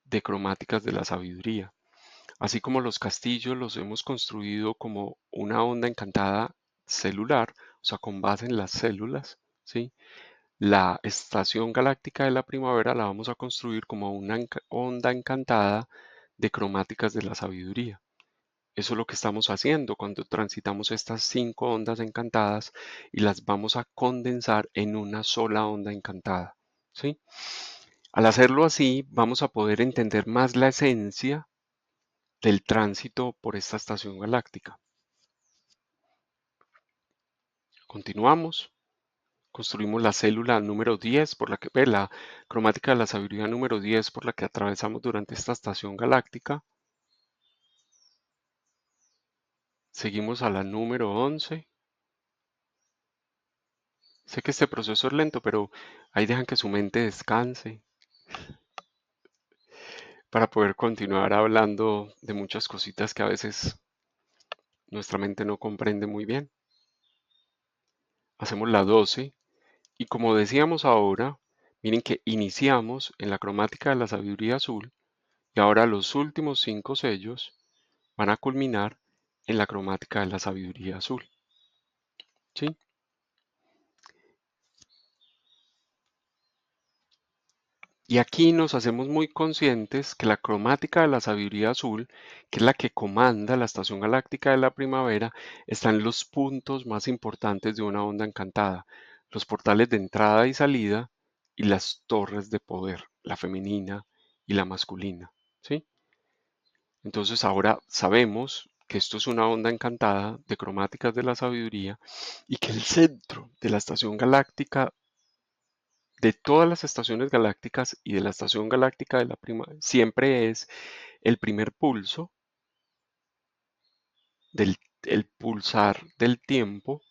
de cromáticas de la sabiduría. Así como los castillos los hemos construido como una onda encantada celular, o sea, con base en las células, ¿sí? La estación galáctica de la primavera la vamos a construir como una onda encantada de cromáticas de la sabiduría. Eso es lo que estamos haciendo cuando transitamos estas 5 ondas encantadas y las vamos a condensar en una sola onda encantada, ¿sí? Al hacerlo así, vamos a poder entender más la esencia del tránsito por esta estación galáctica. Continuamos. Construimos la célula número 10 por la que, la cromática de la sabiduría número 10 por la que atravesamos durante esta estación galáctica. Seguimos a la número 11. Sé que este proceso es lento, pero ahí dejan que su mente descanse para poder continuar hablando de muchas cositas que a veces nuestra mente no comprende muy bien. Hacemos la 12 y como decíamos ahora, miren que iniciamos en la cromática de la sabiduría azul y ahora los últimos 5 sellos van a culminar en la cromática de la sabiduría azul. ¿Sí? Y aquí nos hacemos muy conscientes que la cromática de la sabiduría azul, que es la que comanda la estación galáctica de la primavera, está en los puntos más importantes de una onda encantada, los portales de entrada y salida y las torres de poder, la femenina y la masculina. ¿Sí? Entonces ahora sabemos que esto es una onda encantada de cromáticas de la sabiduría y que el centro de la estación galáctica, de todas las estaciones galácticas y de la estación galáctica de la primavera, siempre es el primer pulso del el pulsar del tiempo.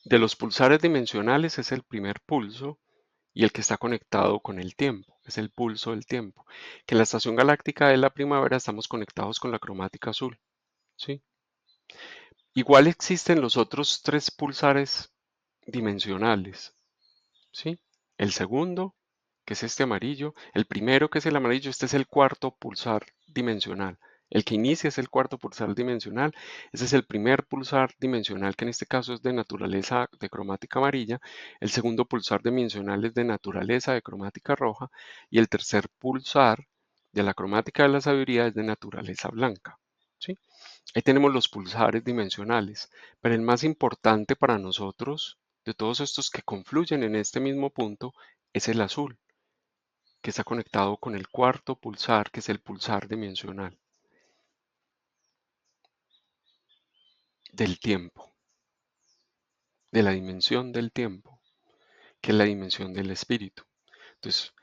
De los pulsares dimensionales es el primer pulso y el que está conectado con el tiempo, es el pulso del tiempo. Que en la estación galáctica de la primavera estamos conectados con la cromática azul, ¿sí? Igual existen los otros 3 pulsares dimensionales, ¿sí? El segundo, que es este amarillo, el primero, que es el amarillo, este es el cuarto pulsar dimensional. El que inicia es el cuarto pulsar dimensional, ese es el primer pulsar dimensional, que en este caso es de naturaleza de cromática amarilla, el segundo pulsar dimensional es de naturaleza de cromática roja y el tercer pulsar de la cromática de la sabiduría es de naturaleza blanca, ¿sí? Ahí tenemos los pulsares dimensionales, pero el más importante para nosotros, de todos estos que confluyen en este mismo punto, es el azul, que está conectado con el cuarto pulsar, que es el pulsar dimensional del tiempo, de la dimensión del tiempo, que es la dimensión del espíritu. Entonces,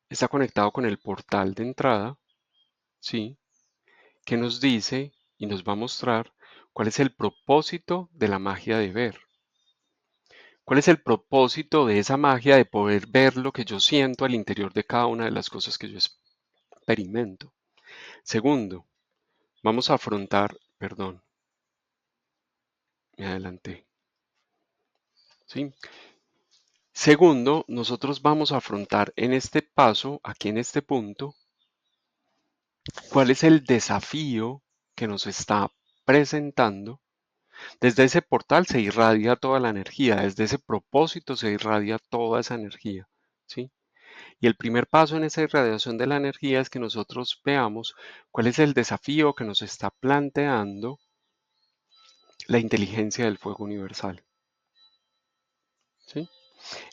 está conectado con el portal de entrada, ¿sí? Que nos dice y nos va a mostrar cuál es el propósito de la magia de ver. ¿Cuál es el propósito de esa magia de poder ver lo que yo siento al interior de cada una de las cosas que yo experimento? Segundo, vamos a afrontar, perdón, me adelanté, ¿sí? Segundo, nosotros vamos a afrontar en este paso, aquí en este punto, cuál es el desafío que nos está presentando. Desde ese portal se irradia toda la energía, desde ese propósito se irradia toda esa energía, ¿sí? Y el primer paso en esa irradiación de la energía es que nosotros veamos cuál es el desafío que nos está planteando la inteligencia del fuego universal, ¿sí?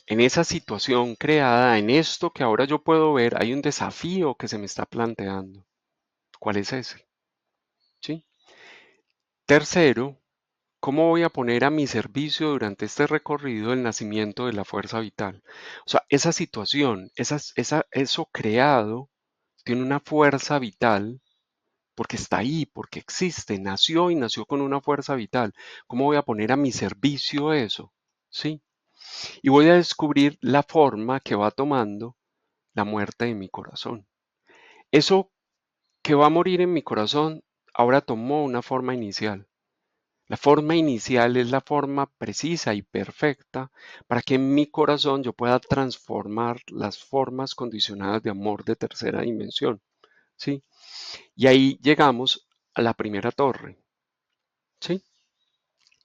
En esa situación creada, en esto que ahora yo puedo ver, hay un desafío que se me está planteando. ¿Cuál es ese? ¿Sí? Tercero, ¿cómo voy a poner a mi servicio durante este recorrido el nacimiento de la fuerza vital? O sea, esa situación, eso creado, tiene una fuerza vital porque está ahí, porque existe, nació y nació con una fuerza vital. ¿Cómo voy a poner a mi servicio eso? ¿Sí? Y voy a descubrir la forma que va tomando la muerte de mi corazón. Eso que va a morir en mi corazón ahora tomó una forma inicial. La forma inicial es la forma precisa y perfecta para que en mi corazón yo pueda transformar las formas condicionadas de amor de tercera dimensión. ¿sí? Y ahí llegamos a la primera torre, ¿sí?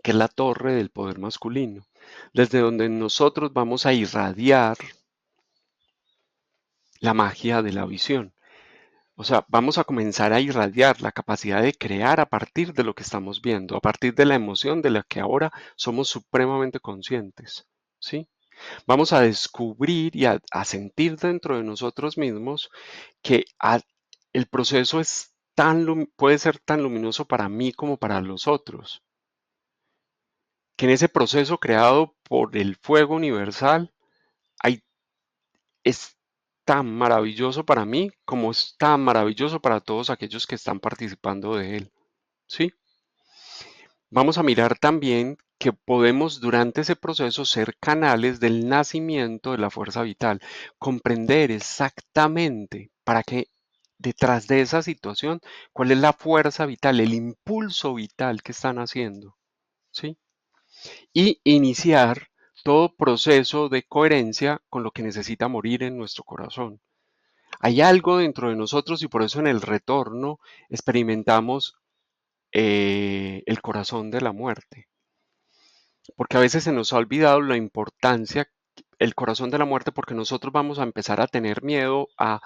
Que es la torre del poder masculino, desde donde nosotros vamos a irradiar la magia de la visión. O sea, vamos a comenzar a irradiar la capacidad de crear a partir de lo que estamos viendo, a partir de la emoción de la que ahora somos supremamente conscientes, ¿sí? Vamos a descubrir y a sentir dentro de nosotros mismos que el proceso es puede ser tan luminoso para mí como para los otros, que en ese proceso creado por el fuego universal hay, es tan maravilloso para mí como es tan maravilloso para todos aquellos que están participando de él, ¿sí? Vamos a mirar también que podemos durante ese proceso ser canales del nacimiento de la fuerza vital, comprender exactamente para qué detrás de esa situación, cuál es la fuerza vital, el impulso vital que están haciendo, ¿sí? Y iniciar todo proceso de coherencia con lo que necesita morir en nuestro corazón. Hay algo dentro de nosotros y por eso en el retorno experimentamos el corazón de la muerte, porque a veces se nos ha olvidado la importancia, el corazón de la muerte, porque nosotros vamos a empezar a tener miedo a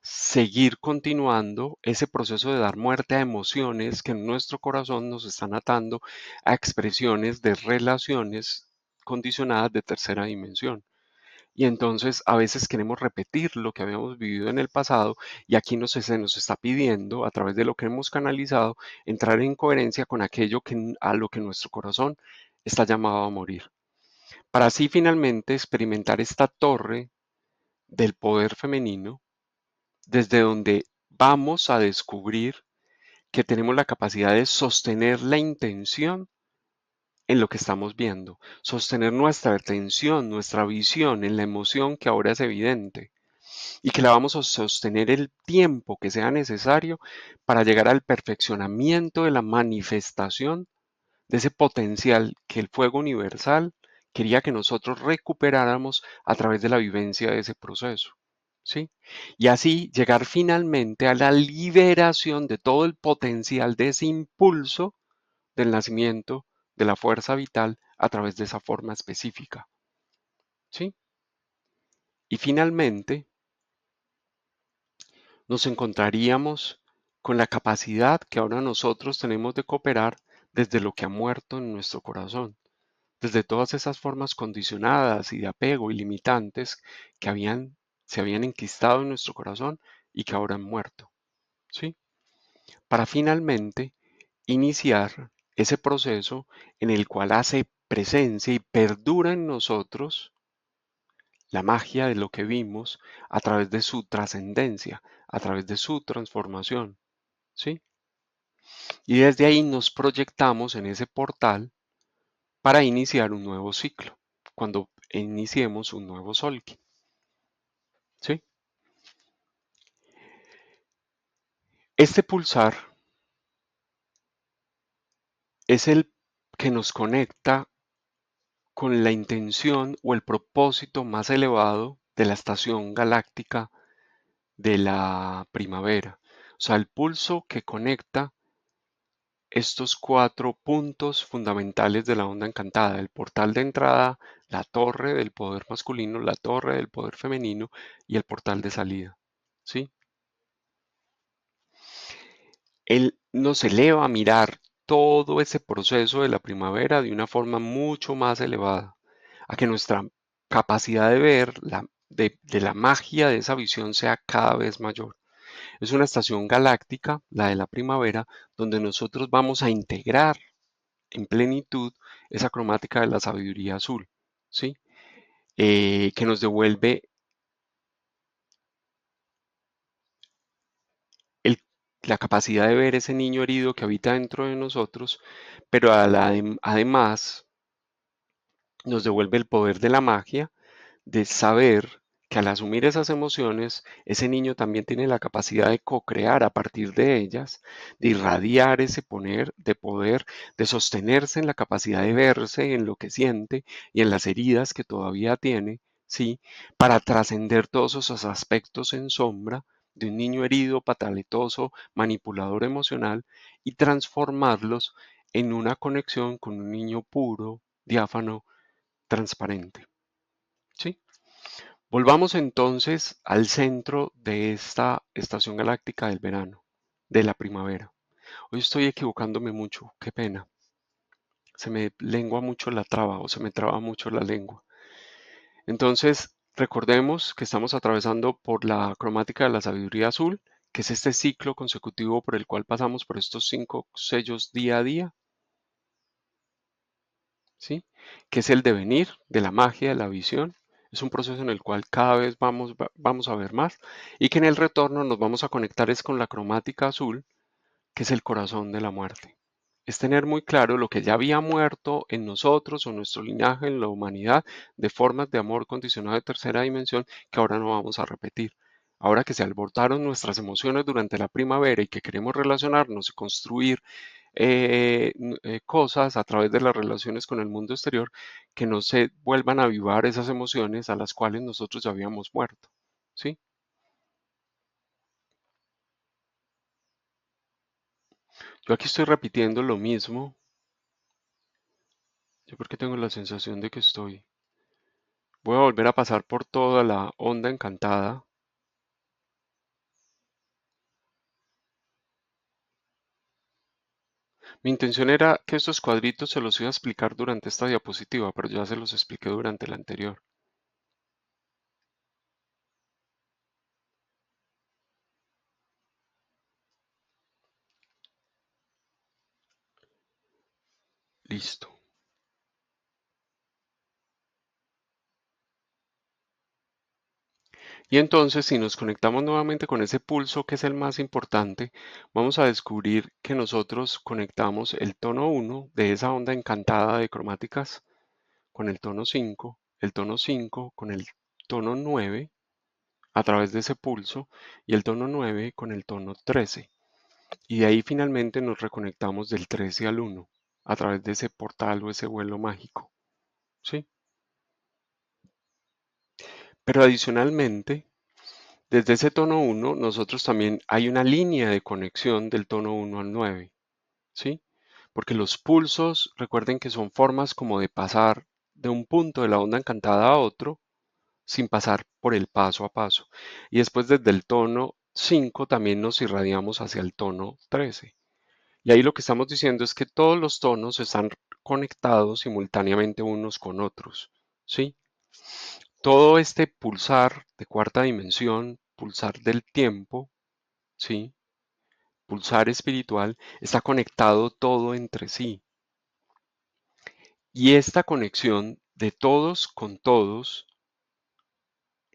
seguir continuando ese proceso de dar muerte a emociones que en nuestro corazón nos están atando a expresiones de relaciones condicionadas de tercera dimensión. Y entonces a veces queremos repetir lo que habíamos vivido en el pasado y aquí se nos está pidiendo, a través de lo que hemos canalizado, entrar en coherencia con aquello a lo que nuestro corazón está llamado a morir. Para así finalmente experimentar esta torre del poder femenino, desde donde vamos a descubrir que tenemos la capacidad de sostener la intención en lo que estamos viendo, sostener nuestra atención, nuestra visión en la emoción que ahora es evidente y que la vamos a sostener el tiempo que sea necesario para llegar al perfeccionamiento de la manifestación de ese potencial que el fuego universal quería que nosotros recuperáramos a través de la vivencia de ese proceso. ¿Sí? Y así llegar finalmente a la liberación de todo el potencial de ese impulso del nacimiento de la fuerza vital a través de esa forma específica. ¿Sí? Y finalmente nos encontraríamos con la capacidad que ahora nosotros tenemos de cooperar desde lo que ha muerto en nuestro corazón, desde todas esas formas condicionadas y de apego y limitantes que se habían enquistado en nuestro corazón y que ahora han muerto, ¿sí? Para finalmente iniciar ese proceso en el cual hace presencia y perdura en nosotros la magia de lo que vimos a través de su trascendencia, a través de su transformación, ¿sí? Y desde ahí nos proyectamos en ese portal para iniciar un nuevo ciclo, cuando iniciemos un nuevo Solki, ¿sí? Este pulsar es el que nos conecta con la intención o el propósito más elevado de la estación galáctica de la primavera. O sea, el pulso que conecta estos cuatro puntos fundamentales de la onda encantada: el portal de entrada, la torre del poder masculino, la torre del poder femenino y el portal de salida. ¿Sí? Él nos eleva a mirar todo ese proceso de la primavera de una forma mucho más elevada, a que nuestra capacidad de ver de la magia de esa visión sea cada vez mayor. Es una estación galáctica, la de la primavera, donde nosotros vamos a integrar en plenitud esa cromática de la sabiduría azul, ¿sí? Que nos devuelve el- la capacidad de ver ese niño herido que habita dentro de nosotros, pero además nos devuelve el poder de la magia, de saber que al asumir esas emociones, ese niño también tiene la capacidad de co-crear a partir de ellas, de irradiar ese poder, de sostenerse en la capacidad de verse en lo que siente y en las heridas que todavía tiene, ¿sí? Para trascender todos esos aspectos en sombra de un niño herido, pataletoso, manipulador emocional y transformarlos en una conexión con un niño puro, diáfano, transparente. ¿Sí? Volvamos entonces al centro de esta estación galáctica del verano, de la primavera. Hoy estoy equivocándome mucho, qué pena. Se me lengua mucho la traba o se me traba mucho la lengua. Entonces, recordemos que estamos atravesando por la cromática de la sabiduría azul, que es este ciclo consecutivo por el cual pasamos por estos 5 sellos día a día, ¿sí? Que es el devenir de la magia, de la visión. Es un proceso en el cual cada vez vamos a ver más y que en el retorno nos vamos a conectar es con la cromática azul, que es el corazón de la muerte. Es tener muy claro lo que ya había muerto en nosotros o nuestro linaje, en la humanidad, de formas de amor condicionado de tercera dimensión que ahora no vamos a repetir. Ahora que se alborotaron nuestras emociones durante la primavera y que queremos relacionarnos y construir cosas a través de las relaciones con el mundo exterior, que no se vuelvan a avivar esas emociones a las cuales nosotros ya habíamos muerto. ¿Sí? Yo aquí estoy repitiendo lo mismo. Yo porque tengo la sensación de que estoy. Voy a volver a pasar por toda la onda encantada. Mi intención era que estos cuadritos se los iba a explicar durante esta diapositiva, pero ya se los expliqué durante la anterior. Listo. Y entonces, si nos conectamos nuevamente con ese pulso que es el más importante, vamos a descubrir que nosotros conectamos el tono 1 de esa onda encantada de cromáticas con el tono 5 con el tono 9 a través de ese pulso y el tono 9 con el tono 13. Y de ahí finalmente nos reconectamos del 13 al 1 a través de ese portal o ese vuelo mágico. ¿Sí? Pero adicionalmente, desde ese tono 1, nosotros también hay una línea de conexión del tono 1 al 9. ¿Sí? Porque los pulsos, recuerden que son formas como de pasar de un punto de la onda encantada a otro sin pasar por el paso a paso. Y después desde el tono 5 también nos irradiamos hacia el tono 13. Y ahí lo que estamos diciendo es que todos los tonos están conectados simultáneamente unos con otros, ¿sí? Todo este pulsar de cuarta dimensión, pulsar del tiempo, ¿sí? Pulsar espiritual, está conectado todo entre sí. Y esta conexión de todos con todos,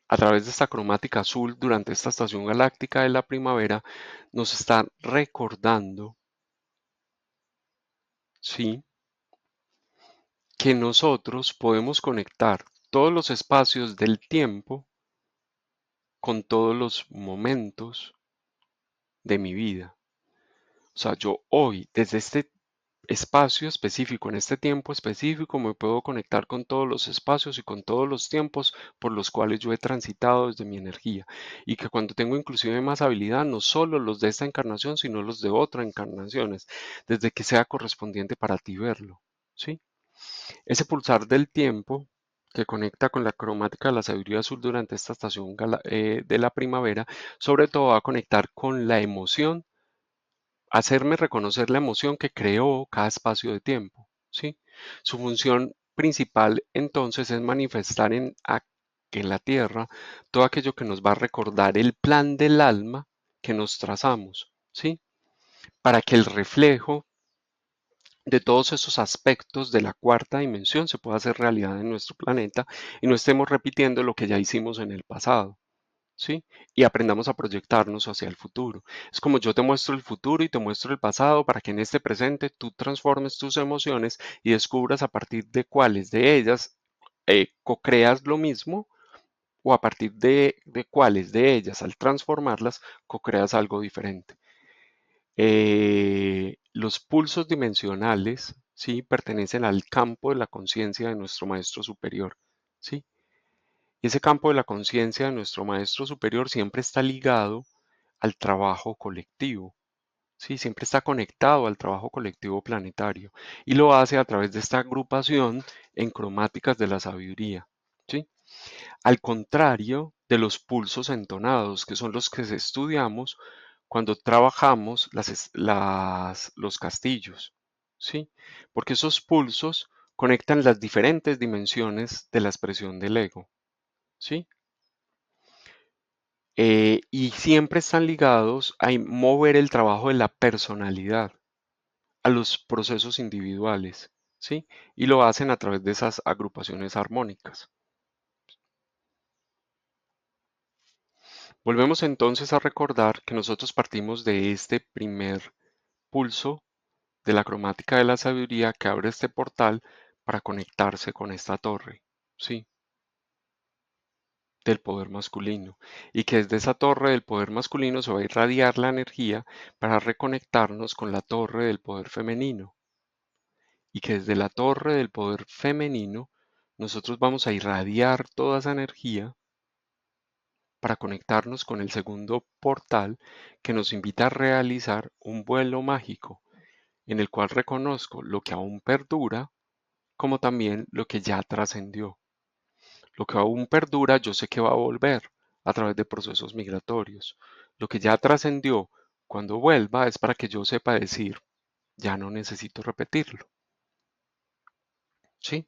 a través de esta cromática azul durante esta estación galáctica de la primavera, nos está recordando, ¿sí? Que nosotros podemos conectar todos los espacios del tiempo con todos los momentos de mi vida. O sea, yo hoy, desde este espacio específico, en este tiempo específico, me puedo conectar con todos los espacios y con todos los tiempos por los cuales yo he transitado desde mi energía. Y que cuando tengo inclusive más habilidad, no solo los de esta encarnación, sino los de otras encarnaciones, desde que sea correspondiente para ti verlo. ¿Sí? Ese pulsar del tiempo que conecta con la cromática de la sabiduría azul durante esta estación de la primavera, sobre todo va a conectar con la emoción, hacerme reconocer la emoción que creó cada espacio de tiempo, ¿sí? Su función principal entonces es manifestar en la tierra todo aquello que nos va a recordar el plan del alma que nos trazamos, ¿sí? Para que el reflejo de todos esos aspectos de la cuarta dimensión se pueda hacer realidad en nuestro planeta y no estemos repitiendo lo que ya hicimos en el pasado, ¿sí? Y aprendamos a proyectarnos hacia el futuro. Es como yo te muestro el futuro y te muestro el pasado para que en este presente tú transformes tus emociones y descubras a partir de cuáles de ellas co-creas lo mismo o a partir de cuáles de ellas al transformarlas co-creas algo diferente. Los pulsos dimensionales, ¿sí? Pertenecen al campo de la conciencia de nuestro maestro superior, ¿sí? Y ese campo de la conciencia de nuestro maestro superior siempre está ligado al trabajo colectivo. Sí, siempre está conectado al trabajo colectivo planetario y lo hace a través de esta agrupación en cromáticas de la sabiduría. ¿Sí? Al contrario de los pulsos entonados, que son los que estudiamos cuando trabajamos los castillos. ¿Sí? Porque esos pulsos conectan las diferentes dimensiones de la expresión del ego. ¿Sí? Y siempre están ligados a mover el trabajo de la personalidad a los procesos individuales, ¿sí? Y lo hacen a través de esas agrupaciones armónicas. Volvemos entonces a recordar que nosotros partimos de este primer pulso de la cromática de la sabiduría que abre este portal para conectarse con esta torre, ¿sí? Del poder masculino. Y que desde esa torre del poder masculino se va a irradiar la energía para reconectarnos con la torre del poder femenino. Y que desde la torre del poder femenino nosotros vamos a irradiar toda esa energía para conectarnos con el segundo portal que nos invita a realizar un vuelo mágico en el cual reconozco lo que aún perdura como también lo que ya trascendió. Lo que aún perdura yo sé que va a volver a través de procesos migratorios. Lo que ya trascendió cuando vuelva es para que yo sepa decir, ya no necesito repetirlo. ¿Sí?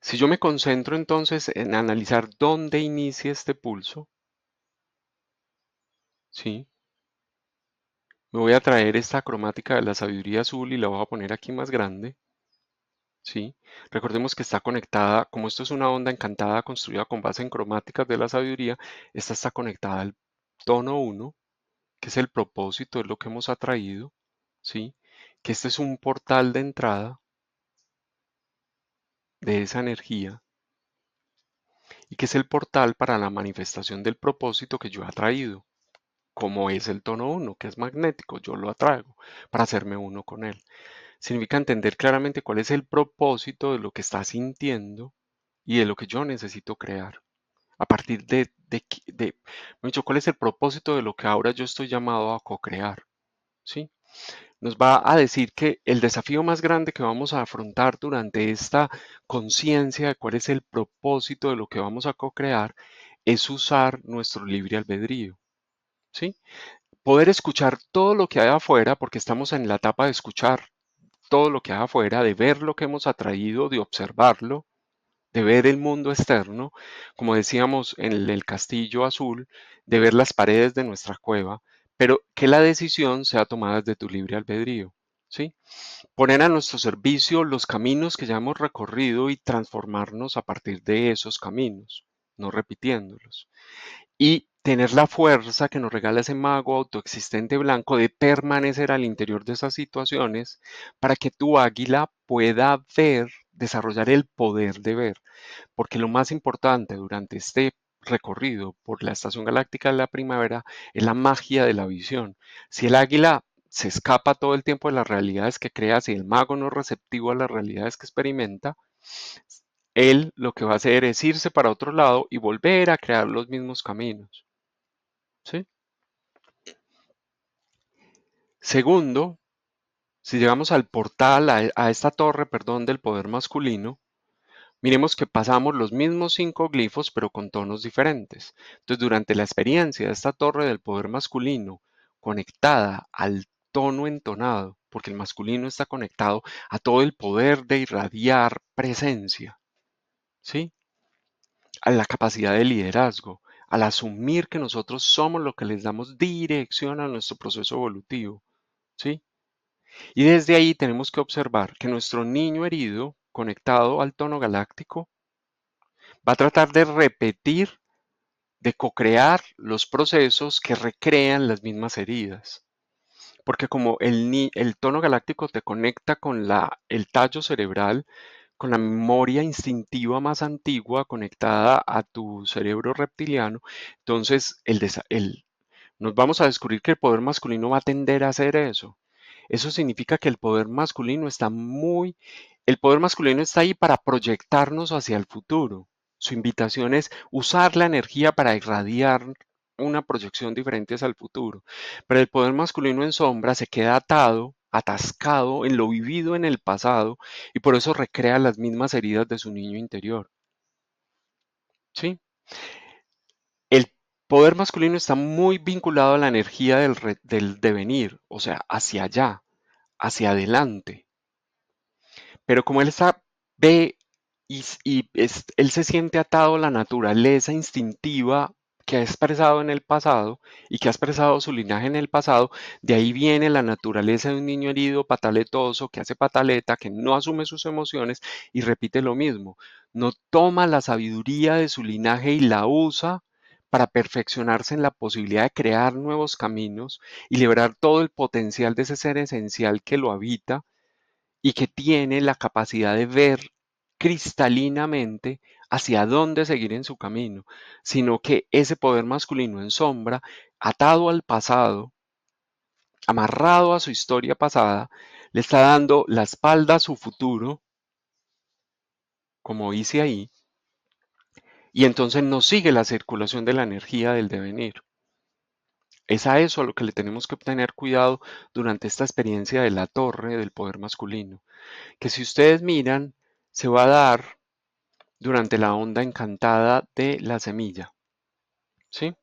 Si yo me concentro entonces en analizar dónde inicia este pulso, ¿sí? Me voy a traer esta cromática de la sabiduría azul y la voy a poner aquí más grande, ¿sí? Recordemos que está conectada, como esto es una onda encantada construida con base en cromáticas de la sabiduría, esta está conectada al tono uno, que es el propósito, es lo que hemos atraído, ¿sí? Que este es un portal de entrada de esa energía y que es el portal para la manifestación del propósito que yo he atraído, como es el tono uno, que es magnético, yo lo atraigo para hacerme uno con él. Significa entender claramente cuál es el propósito de lo que está sintiendo y de lo que yo necesito crear. A partir mejor dicho, cuál es el propósito de lo que ahora yo estoy llamado a co-crear. ¿Sí? Nos va a decir que el desafío más grande que vamos a afrontar durante esta conciencia de cuál es el propósito de lo que vamos a co-crear es usar nuestro libre albedrío. ¿Sí? Poder escuchar todo lo que hay afuera, porque estamos en la etapa de escuchar todo lo que hay afuera, de ver lo que hemos atraído, de observarlo, de ver el mundo externo, como decíamos en el castillo azul, de ver las paredes de nuestra cueva, pero que la decisión sea tomada desde tu libre albedrío, ¿sí? Poner a nuestro servicio los caminos que ya hemos recorrido y transformarnos a partir de esos caminos, no repitiéndolos y tener la fuerza que nos regala ese mago autoexistente blanco de permanecer al interior de esas situaciones para que tu águila pueda ver, desarrollar el poder de ver. Porque lo más importante durante este recorrido por la estación galáctica de la primavera es la magia de la visión. Si el águila se escapa todo el tiempo de las realidades que crea, si el mago no es receptivo a las realidades que experimenta, él lo que va a hacer es irse para otro lado y volver a crear los mismos caminos. ¿Sí? Segundo, si llegamos al portal, a esta torre, perdón, del poder masculino, miremos que pasamos los mismos cinco glifos, pero con tonos diferentes. Entonces, durante la experiencia de esta torre del poder masculino, conectada al tono entonado, porque el masculino está conectado a todo el poder de irradiar presencia, ¿sí? A la capacidad de liderazgo, al asumir que nosotros somos lo que les damos dirección a nuestro proceso evolutivo, ¿sí? Y desde ahí tenemos que observar que nuestro niño herido, conectado al tono galáctico, va a tratar de repetir, de co-crear los procesos que recrean las mismas heridas. Porque como el tono galáctico te conecta con el tallo cerebral, con la memoria instintiva más antigua conectada a tu cerebro reptiliano, entonces nos vamos a descubrir que el poder masculino va a tender a hacer eso. Eso significa que el poder masculino está ahí para proyectarnos hacia el futuro. Su invitación es usar la energía para irradiar, una proyección diferente hacia el futuro. Pero el poder masculino en sombra se queda atado, atascado en lo vivido en el pasado y por eso recrea las mismas heridas de su niño interior. ¿Sí? El poder masculino está muy vinculado a la energía del devenir, o sea, hacia allá, hacia adelante. Pero como él ve él se siente atado a la naturaleza instintiva que ha expresado en el pasado y que ha expresado su linaje en el pasado, de ahí viene la naturaleza de un niño herido, pataletoso, que hace pataleta, que no asume sus emociones y repite lo mismo. No toma la sabiduría de su linaje y la usa para perfeccionarse en la posibilidad de crear nuevos caminos y liberar todo el potencial de ese ser esencial que lo habita y que tiene la capacidad de ver cristalinamente hacia dónde seguir en su camino, sino que ese poder masculino en sombra, atado al pasado, amarrado a su historia pasada, le está dando la espalda a su futuro, como hice ahí, y entonces no sigue la circulación de la energía del devenir. Es a eso a lo que le tenemos que tener cuidado durante esta experiencia de la torre del poder masculino, que si ustedes miran, se va a dar durante la onda encantada de la semilla, ¿sí?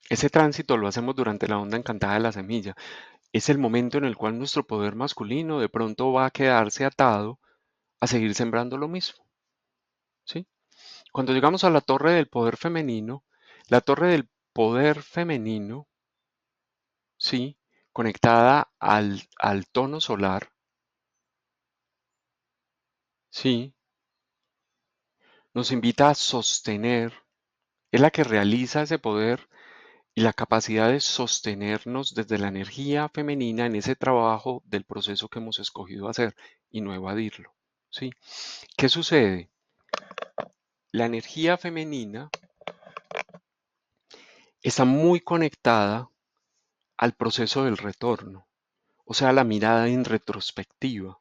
Ese tránsito lo hacemos durante la onda encantada de la semilla. Es el momento en el cual nuestro poder masculino de pronto va a quedarse atado a seguir sembrando lo mismo, ¿sí? Cuando llegamos a la torre del poder femenino, la torre del poder femenino, ¿sí? Conectada al tono solar, ¿sí? Nos invita a sostener, es la que realiza ese poder y la capacidad de sostenernos desde la energía femenina en ese trabajo del proceso que hemos escogido hacer y no evadirlo. ¿Sí? ¿Qué sucede? La energía femenina está muy conectada al proceso del retorno, o sea, la mirada en retrospectiva,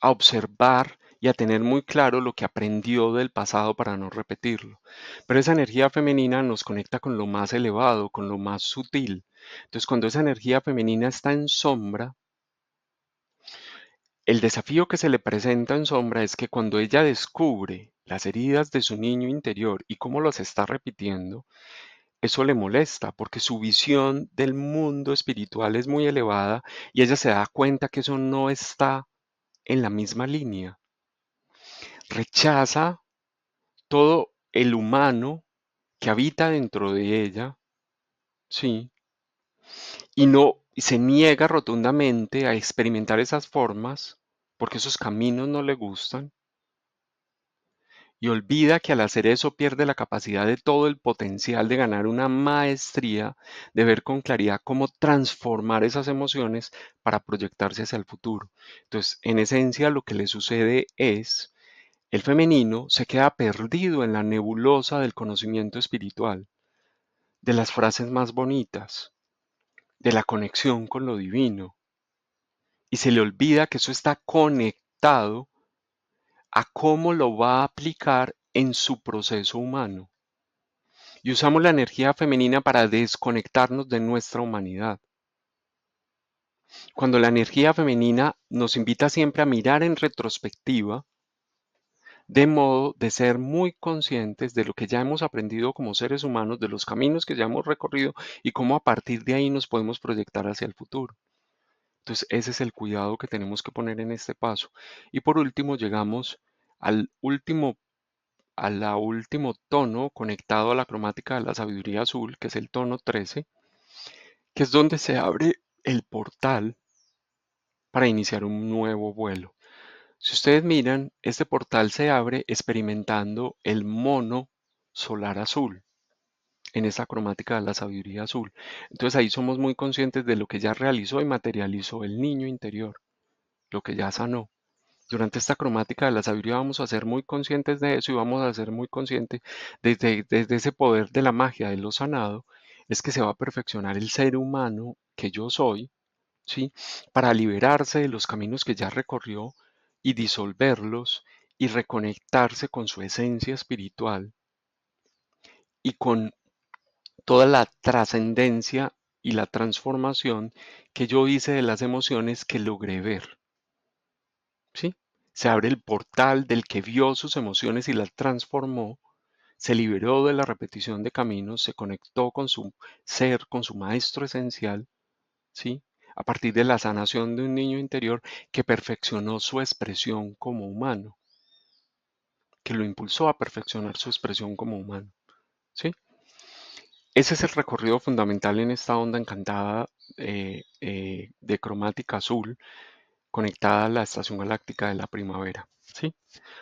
a observar y a tener muy claro lo que aprendió del pasado para no repetirlo. Pero esa energía femenina nos conecta con lo más elevado, con lo más sutil. Entonces, cuando esa energía femenina está en sombra, el desafío que se le presenta en sombra es que cuando ella descubre las heridas de su niño interior y cómo las está repitiendo, eso le molesta porque su visión del mundo espiritual es muy elevada y ella se da cuenta que eso no está en la misma línea. Rechaza todo el humano que habita dentro de ella, sí, y no y se niega rotundamente a experimentar esas formas porque esos caminos no le gustan y olvida que al hacer eso pierde la capacidad de todo el potencial de ganar una maestría, de ver con claridad cómo transformar esas emociones para proyectarse hacia el futuro. Entonces, en esencia, lo que le sucede es, el femenino se queda perdido en la nebulosa del conocimiento espiritual, de las frases más bonitas, de la conexión con lo divino, y se le olvida que eso está conectado a cómo lo va a aplicar en su proceso humano. Y usamos la energía femenina para desconectarnos de nuestra humanidad. Cuando la energía femenina nos invita siempre a mirar en retrospectiva, de modo de ser muy conscientes de lo que ya hemos aprendido como seres humanos, de los caminos que ya hemos recorrido y cómo a partir de ahí nos podemos proyectar hacia el futuro. Entonces, ese es el cuidado que tenemos que poner en este paso. Y por último, llegamos al último, último tono conectado a la cromática de la sabiduría azul, que es el tono 13, que es donde se abre el portal para iniciar un nuevo vuelo. Si ustedes miran, este portal se abre experimentando el mono solar azul en esa cromática de la sabiduría azul. Entonces ahí somos muy conscientes de lo que ya realizó y materializó el niño interior, lo que ya sanó. Durante esta cromática de la sabiduría vamos a ser muy conscientes de eso y vamos a ser muy conscientes desde ese poder de la magia de lo sanado, es que se va a perfeccionar el ser humano que yo soy, ¿sí? Para liberarse de los caminos que ya recorrió y disolverlos y reconectarse con su esencia espiritual, y con toda la trascendencia y la transformación que yo hice de las emociones que logré ver, ¿sí? Se abre el portal del que vio sus emociones y las transformó, se liberó de la repetición de caminos, se conectó con su ser, con su maestro esencial, ¿sí? A partir de la sanación de un niño interior que perfeccionó su expresión como humano, que lo impulsó a perfeccionar su expresión como humano, ¿sí? Ese es el recorrido fundamental en esta onda encantada de cromática azul conectada a la estación galáctica de la primavera, ¿sí?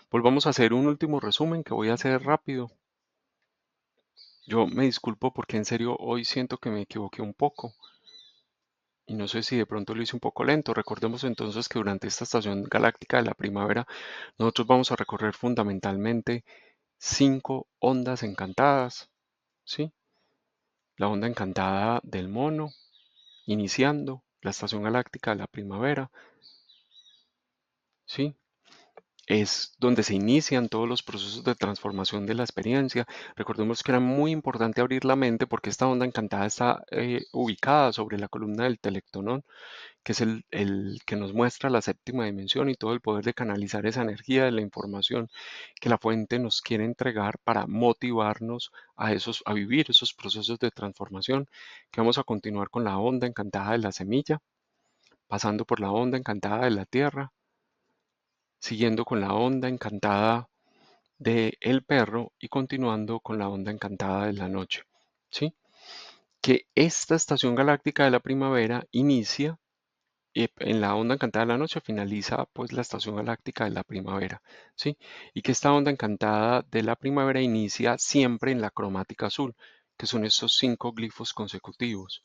Volvamos a hacer un último resumen que voy a hacer rápido. Yo me disculpo porque en serio hoy siento que me equivoqué un poco y no sé si de pronto lo hice un poco lento. Recordemos entonces que durante esta estación galáctica de la primavera nosotros vamos a recorrer fundamentalmente 5 ondas encantadas, ¿sí? La onda encantada del mono, iniciando la estación galáctica de la primavera, ¿sí? Es donde se inician todos los procesos de transformación de la experiencia. Recordemos que era muy importante abrir la mente porque esta onda encantada está ubicada sobre la columna del telectonón, que es el que nos muestra la séptima dimensión y todo el poder de canalizar esa energía de la información que la fuente nos quiere entregar para motivarnos a vivir esos procesos de transformación, que vamos a continuar con la onda encantada de la semilla, pasando por la onda encantada de la tierra, siguiendo con la onda encantada de el perro y continuando con la onda encantada de la noche, ¿sí? Que esta estación galáctica de la primavera inicia y en la onda encantada de la noche finaliza pues la estación galáctica de la primavera, ¿sí? Y que esta onda encantada de la primavera inicia siempre en la cromática azul, que son estos 5 glifos consecutivos.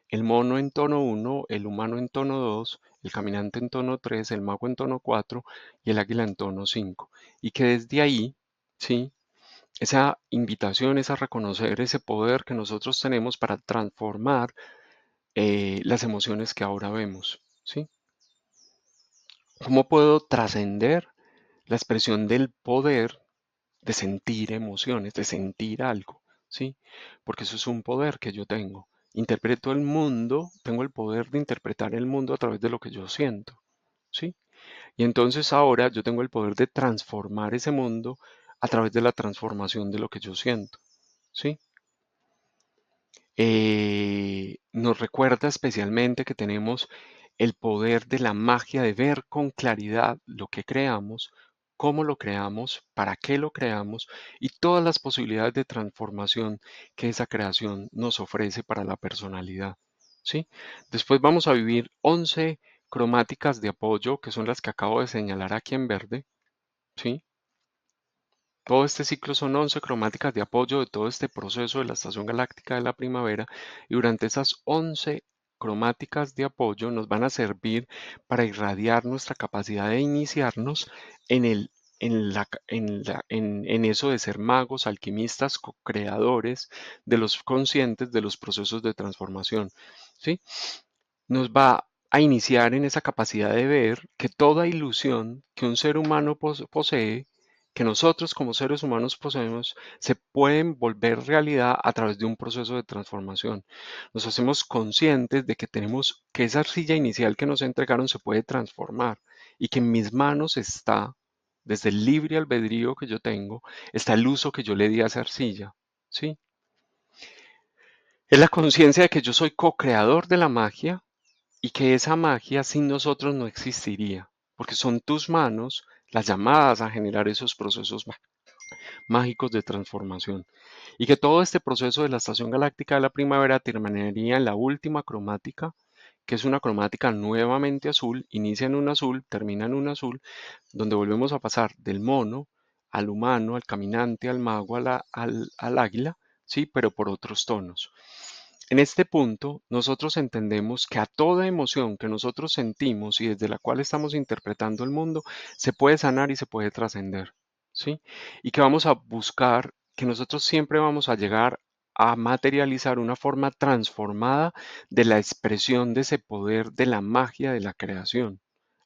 El mono en tono 1, el humano en tono 2, el caminante en tono 3, el mago en tono 4 y el águila en tono 5. Y que desde ahí, ¿sí? Esa invitación es a reconocer ese poder que nosotros tenemos para transformar las emociones que ahora vemos, ¿sí? ¿Cómo puedo trascender la expresión del poder de sentir emociones, de sentir algo, ¿sí? Porque eso es un poder que yo tengo. Interpreto el mundo, tengo el poder de interpretar el mundo a través de lo que yo siento, ¿sí? Y entonces ahora yo tengo el poder de transformar ese mundo a través de la transformación de lo que yo siento, ¿sí? Nos recuerda especialmente que tenemos el poder de la magia de ver con claridad lo que creamos, cómo lo creamos, para qué lo creamos y todas las posibilidades de transformación que esa creación nos ofrece para la personalidad. ¿Sí? Después vamos a vivir 11 cromáticas de apoyo, que son las que acabo de señalar aquí en verde. ¿Sí? Todo este ciclo son 11 cromáticas de apoyo de todo este proceso de la estación galáctica de la primavera y durante esas 11 cromáticas de apoyo nos van a servir para irradiar nuestra capacidad de iniciarnos en el en eso de ser magos, alquimistas, co-creadores de los conscientes de los procesos de transformación, ¿sí? Nos va a iniciar en esa capacidad de ver que toda ilusión que un ser humano posee, que nosotros como seres humanos poseemos, se pueden volver realidad a través de un proceso de transformación. Nos hacemos conscientes de que tenemos que esa arcilla inicial que nos entregaron se puede transformar y que en mis manos está, desde el libre albedrío que yo tengo, está el uso que yo le di a esa arcilla. ¿Sí? Es la conciencia de que yo soy co-creador de la magia y que esa magia sin nosotros no existiría, porque son tus manos las llamadas a generar esos procesos mágicos de transformación, y que todo este proceso de la estación galáctica de la primavera terminaría en la última cromática, que es una cromática nuevamente azul, inicia en un azul, termina en un azul, donde volvemos a pasar del mono al humano, al caminante, al mago, al águila, sí, pero por otros tonos. En este punto, nosotros entendemos que a toda emoción que nosotros sentimos y desde la cual estamos interpretando el mundo, se puede sanar y se puede trascender, ¿sí? Y que vamos a buscar, que nosotros siempre vamos a llegar a materializar una forma transformada de la expresión de ese poder de la magia de la creación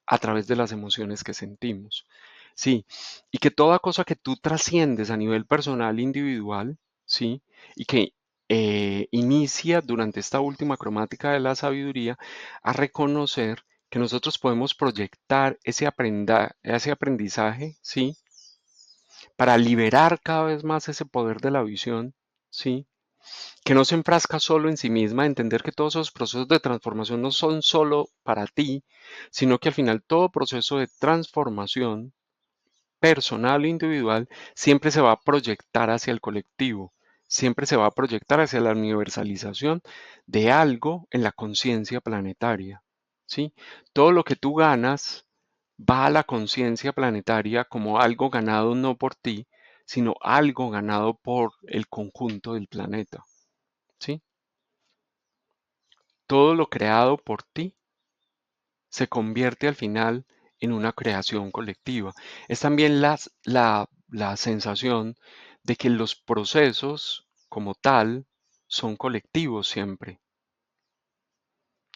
a través de las emociones que sentimos. Sí, y que toda cosa que tú trasciendes a nivel personal, individual, ¿sí? Y que inicia durante esta última cromática de la sabiduría a reconocer que nosotros podemos proyectar ese aprendizaje, ¿sí? Para liberar cada vez más ese poder de la visión, ¿sí? Que no se enfrasca solo en sí misma, entender que todos esos procesos de transformación no son solo para ti, sino que al final todo proceso de transformación personal o individual siempre se va a proyectar hacia el colectivo, siempre se va a proyectar hacia la universalización de algo en la conciencia planetaria, ¿sí? Todo lo que tú ganas va a la conciencia planetaria como algo ganado no por ti, sino algo ganado por el conjunto del planeta, ¿sí? Todo lo creado por ti se convierte al final en una creación colectiva. Es también la sensación de que los procesos como tal son colectivos siempre.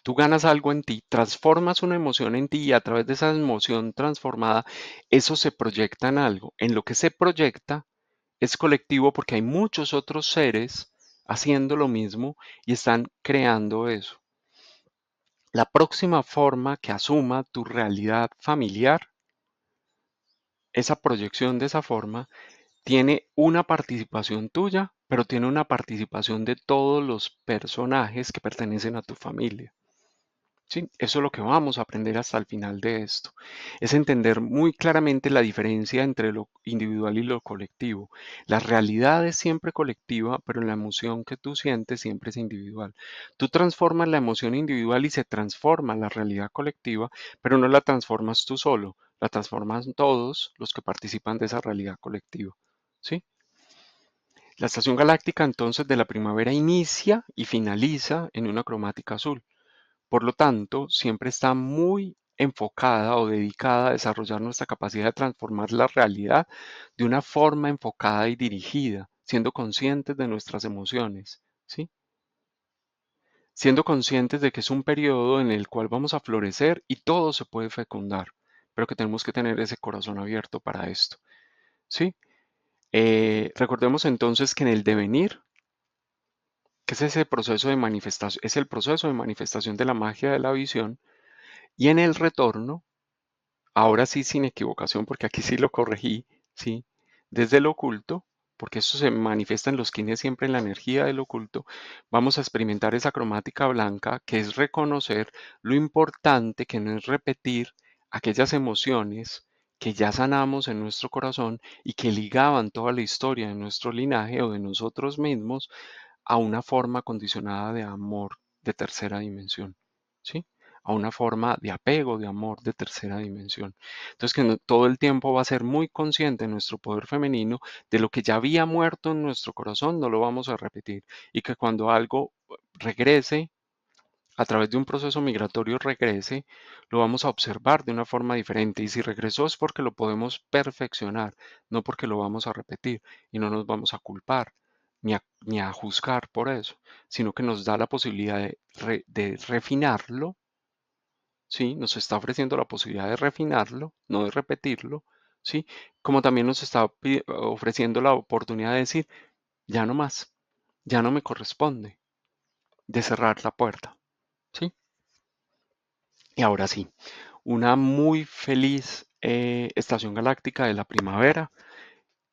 Tú ganas algo en ti, transformas una emoción en ti y a través de esa emoción transformada, eso se proyecta en algo. En lo que se proyecta es colectivo porque hay muchos otros seres haciendo lo mismo y están creando eso. La próxima forma que asuma tu realidad familiar, esa proyección de esa forma, tiene una participación tuya, pero tiene una participación de todos los personajes que pertenecen a tu familia. Sí, eso es lo que vamos a aprender hasta el final de esto. Es entender muy claramente la diferencia entre lo individual y lo colectivo. La realidad es siempre colectiva, pero la emoción que tú sientes siempre es individual. Tú transformas la emoción individual y se transforma la realidad colectiva, pero no la transformas tú solo, la transforman todos los que participan de esa realidad colectiva. ¿Sí? La estación galáctica entonces de la primavera inicia y finaliza en una cromática azul. Por lo tanto, siempre está muy enfocada o dedicada a desarrollar nuestra capacidad de transformar la realidad de una forma enfocada y dirigida, siendo conscientes de nuestras emociones, ¿sí? Siendo conscientes de que es un periodo en el cual vamos a florecer y todo se puede fecundar, pero que tenemos que tener ese corazón abierto para esto, ¿sí? Recordemos entonces que en el devenir, que es ese proceso de manifestación, es el proceso de manifestación de la magia de la visión, y en el retorno, ahora sí sin equivocación, porque aquí sí lo corregí, sí, desde el oculto, porque eso se manifiesta en los kines siempre en la energía del oculto, vamos a experimentar esa cromática blanca, que es reconocer lo importante que no es repetir aquellas emociones que ya sanamos en nuestro corazón y que ligaban toda la historia de nuestro linaje o de nosotros mismos a una forma condicionada de amor de tercera dimensión, ¿sí? A una forma de apego, de amor de tercera dimensión. Entonces, que todo el tiempo va a ser muy consciente nuestro poder femenino de lo que ya había muerto en nuestro corazón, no lo vamos a repetir. Y que cuando algo regrese, a través de un proceso migratorio regrese, lo vamos a observar de una forma diferente. Y si regresó es porque lo podemos perfeccionar, no porque lo vamos a repetir y no nos vamos a culpar ni a juzgar por eso, sino que nos da la posibilidad de refinarlo, ¿sí? Nos está ofreciendo la posibilidad de refinarlo, no de repetirlo, ¿sí? Como también nos está ofreciendo la oportunidad de decir, ya no más, ya no me corresponde, de cerrar la puerta, ¿sí? Y ahora sí, una muy feliz estación galáctica de la primavera,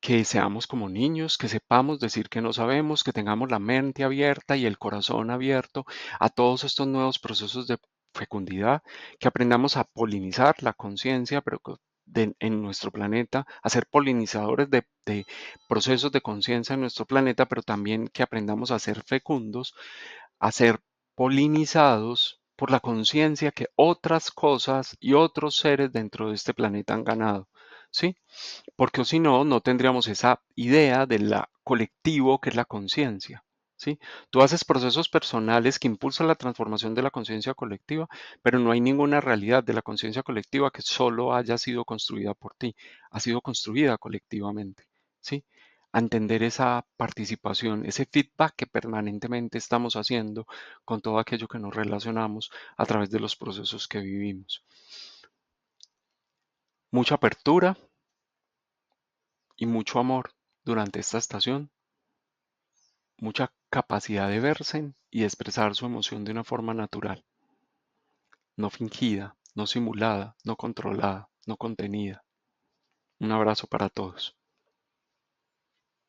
que seamos como niños, que sepamos decir que no sabemos, que tengamos la mente abierta y el corazón abierto a todos estos nuevos procesos de fecundidad, que aprendamos a polinizar la conciencia, pero en nuestro planeta, a ser polinizadores de procesos de conciencia en nuestro planeta, pero también que aprendamos a ser fecundos, a ser polinizados por la conciencia que otras cosas y otros seres dentro de este planeta han ganado, ¿sí? Porque o si no, no tendríamos esa idea de la colectivo que es la conciencia, ¿sí? Tú haces procesos personales que impulsan la transformación de la conciencia colectiva, pero no hay ninguna realidad de la conciencia colectiva que solo haya sido construida por ti, ha sido construida colectivamente, ¿sí? A entender esa participación, ese feedback que permanentemente estamos haciendo con todo aquello que nos relacionamos a través de los procesos que vivimos. Mucha apertura y mucho amor durante esta estación. mucha capacidad de verse y expresar su emoción de una forma natural, no fingida, no simulada, no controlada, no contenida. Un abrazo para todos.